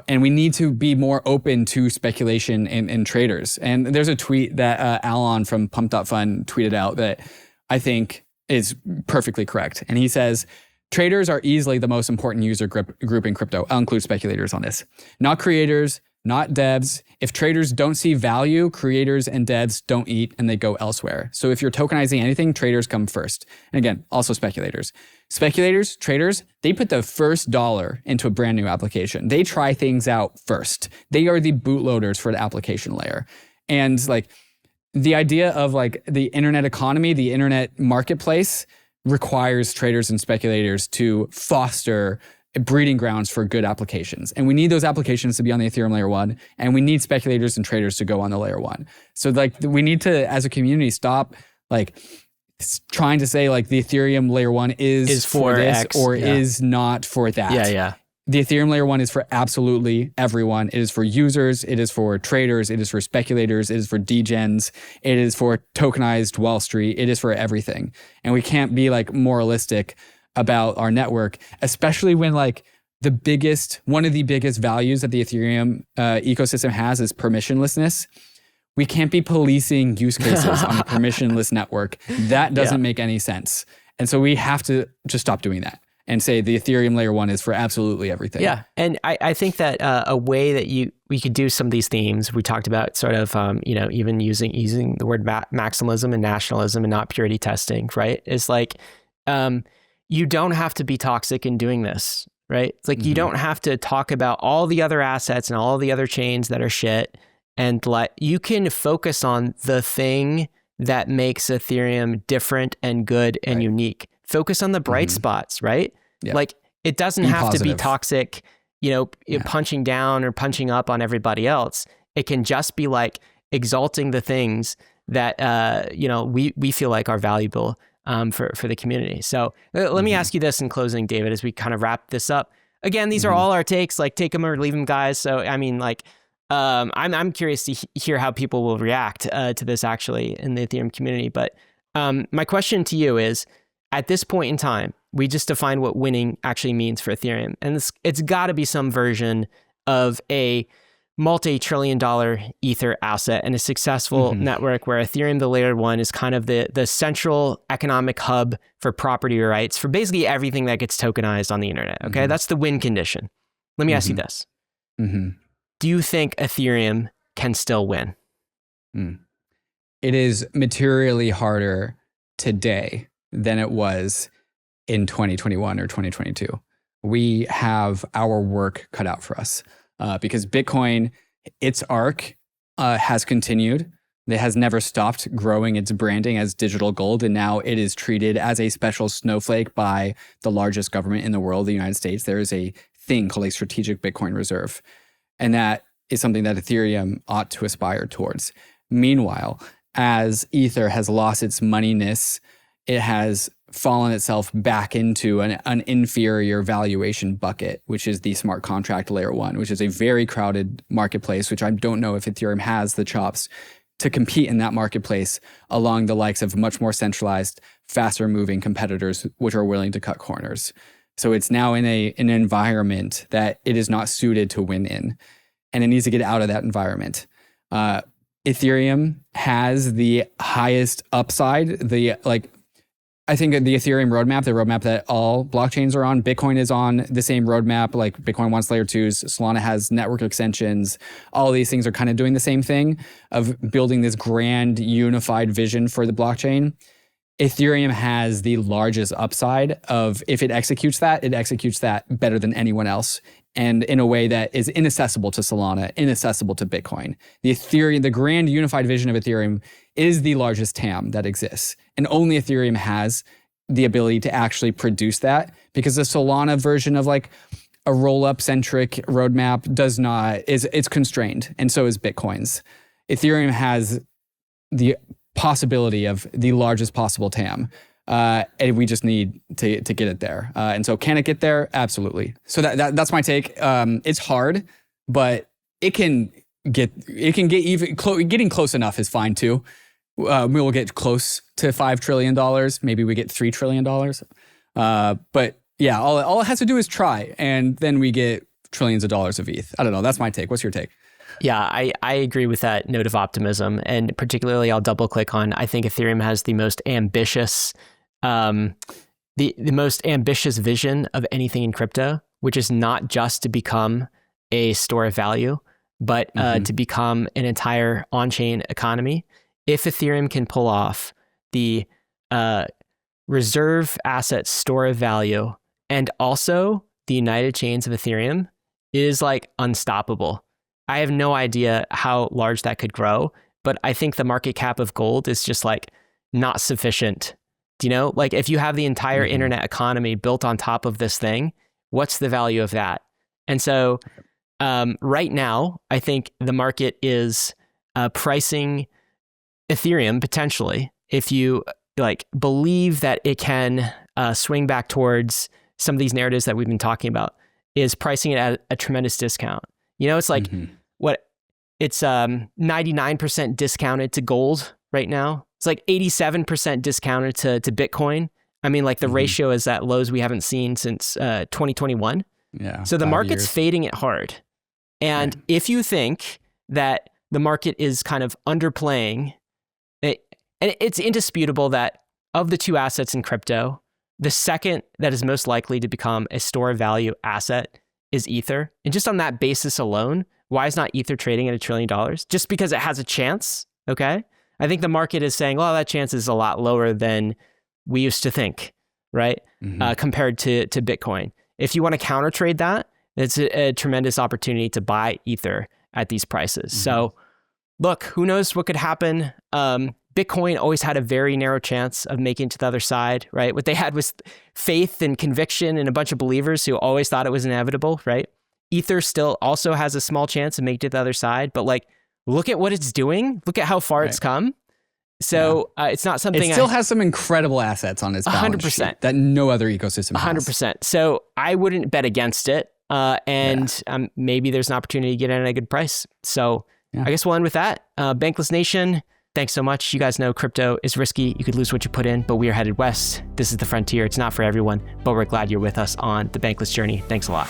B: And we need to be more open to speculation and traders. And there's a tweet that Alon from Pump.Fun tweeted out that I think is perfectly correct. And he says, traders are easily the most important user group in crypto. I'll include speculators on this. Not creators, not devs. If traders don't see value, creators and devs don't eat and they go elsewhere. So if you're tokenizing anything, traders come first. And again, also speculators. Speculators, traders, they put the first dollar into a brand new application. They try things out first. They are the bootloaders for the application layer. And like the idea of like the internet economy, the internet marketplace requires traders and speculators to foster breeding grounds for good applications. And we need those applications to be on the Ethereum layer one, and we need speculators and traders to go on the layer one. So like we need to, as a community, stop like trying to say like the Ethereum layer one is for this X, or is not for that.
A: Yeah.
B: The Ethereum layer one is for absolutely everyone. It is for users. It is for traders. It is for speculators. It is for degens. It is for tokenized Wall Street. It is for everything. And we can't be like moralistic about our network, especially when like one of the biggest values that the Ethereum ecosystem has is permissionlessness. We can't be policing use cases on a permissionless network. That doesn't make any sense. And so we have to just stop doing that and say the Ethereum layer one is for absolutely everything.
A: Yeah. And I think that a way that we could do some of these themes, we talked about sort of, even using the word maximalism and nationalism and not purity testing, right? Is like, you don't have to be toxic in doing this, right? It's like you don't have to talk about all the other assets and all the other chains that are shit, and you can focus on the thing that makes Ethereum different and good and unique. Focus on the bright spots, right? Yeah. Like it doesn't have to be toxic, punching down or punching up on everybody else. It can just be like exalting the things that we feel like are valuable for the community. So let me ask you this in closing, David, as we kind of wrap this up. Again, these are all our takes. Like, take them or leave them, guys. So I mean, like, I'm curious to hear how people will react to this actually in the Ethereum community. But my question to you is, at this point in time, we just defined what winning actually means for Ethereum, and it's got to be some version of a multi-trillion-dollar Ether asset and a successful network where Ethereum, the layer one, is kind of the central economic hub for property rights for basically everything that gets tokenized on the internet. Okay, that's the win condition. Let me ask you this. Do you think Ethereum can still win?
B: It is materially harder today than it was in 2021 or 2022. We have our work cut out for us because Bitcoin, its arc has continued. It has never stopped growing its branding as digital gold, and now it is treated as a special snowflake by the largest government in the world, the United States. There is a thing called a strategic Bitcoin reserve, and that is something that Ethereum ought to aspire towards. Meanwhile, as Ether has lost its moneyness, it has fallen itself back into an inferior valuation bucket, which is the smart contract layer one, which is a very crowded marketplace, which I don't know if Ethereum has the chops to compete in that marketplace along the likes of much more centralized, faster moving competitors, which are willing to cut corners. So it's now in an environment that it is not suited to win in, and it needs to get out of that environment. Ethereum has the highest upside. I think the Ethereum roadmap, the roadmap that all blockchains are on, Bitcoin is on the same roadmap. Like, Bitcoin wants layer twos, Solana has network extensions. All these things are kind of doing the same thing of building this grand unified vision for the blockchain. Ethereum has the largest upside of, if it executes that better than anyone else, and in a way that is inaccessible to Solana, inaccessible to Bitcoin. The grand unified vision of Ethereum is the largest TAM that exists, and only Ethereum has the ability to actually produce that, because the Solana version of like a roll-up centric roadmap it's constrained, and so is Bitcoin's. Ethereum has the possibility of the largest possible TAM. And we just need to get it there. And so, can it get there? Absolutely. So that's my take. It's hard, but it can get even getting close enough is fine too. We will get close to $5 trillion. Maybe we get $3 trillion. But yeah, all it has to do is try, and then we get trillions of dollars of ETH. I don't know. That's my take. What's your take?
A: Yeah, I agree with that note of optimism. And particularly, I'll double click on, I think Ethereum has the most ambitious the most ambitious vision of anything in crypto, which is not just to become a store of value, but to become an entire on-chain economy. If Ethereum can pull off the reserve asset store of value and also the united chains of Ethereum, it is like unstoppable. I have no idea how large that could grow, but I think the market cap of gold is just like not sufficient. Do you know, like, if you have the entire internet economy built on top of this thing, what's the value of that? And so right now, I think the market is pricing Ethereum potentially, if you like believe that it can swing back towards some of these narratives that we've been talking about, is pricing it at a tremendous discount. You know, it's like it's 99% discounted to gold right now. It's like 87% discounted to Bitcoin. I mean, like, the ratio is at lows we haven't seen since 2021.
B: Yeah.
A: So the market's fading it hard. And if you think that the market is kind of underplaying it, and it's indisputable that of the two assets in crypto, the second that is most likely to become a store of value asset is Ether. And just on that basis alone, why is not Ether trading at $1 trillion? Just because it has a chance, okay? I think the market is saying, well, that chance is a lot lower than we used to think, right? Compared to Bitcoin. If you want to counter trade that, it's a tremendous opportunity to buy Ether at these prices. So look, who knows what could happen? Bitcoin always had a very narrow chance of making it to the other side, right? What they had was faith and conviction and a bunch of believers who always thought it was inevitable, right? Ether still also has a small chance of making it to the other side, but like, look at what it's doing. Look at how far it's come. So it's not something
B: it still has some incredible assets on its balance
A: 100%
B: sheet that no other ecosystem has.
A: 100%. So I wouldn't bet against it. Maybe there's an opportunity to get in at a good price. So I guess we'll end with that. Bankless Nation, thanks so much. You guys know crypto is risky. You could lose what you put in, but we are headed west. This is the frontier. It's not for everyone, but we're glad you're with us on the Bankless journey. Thanks a lot.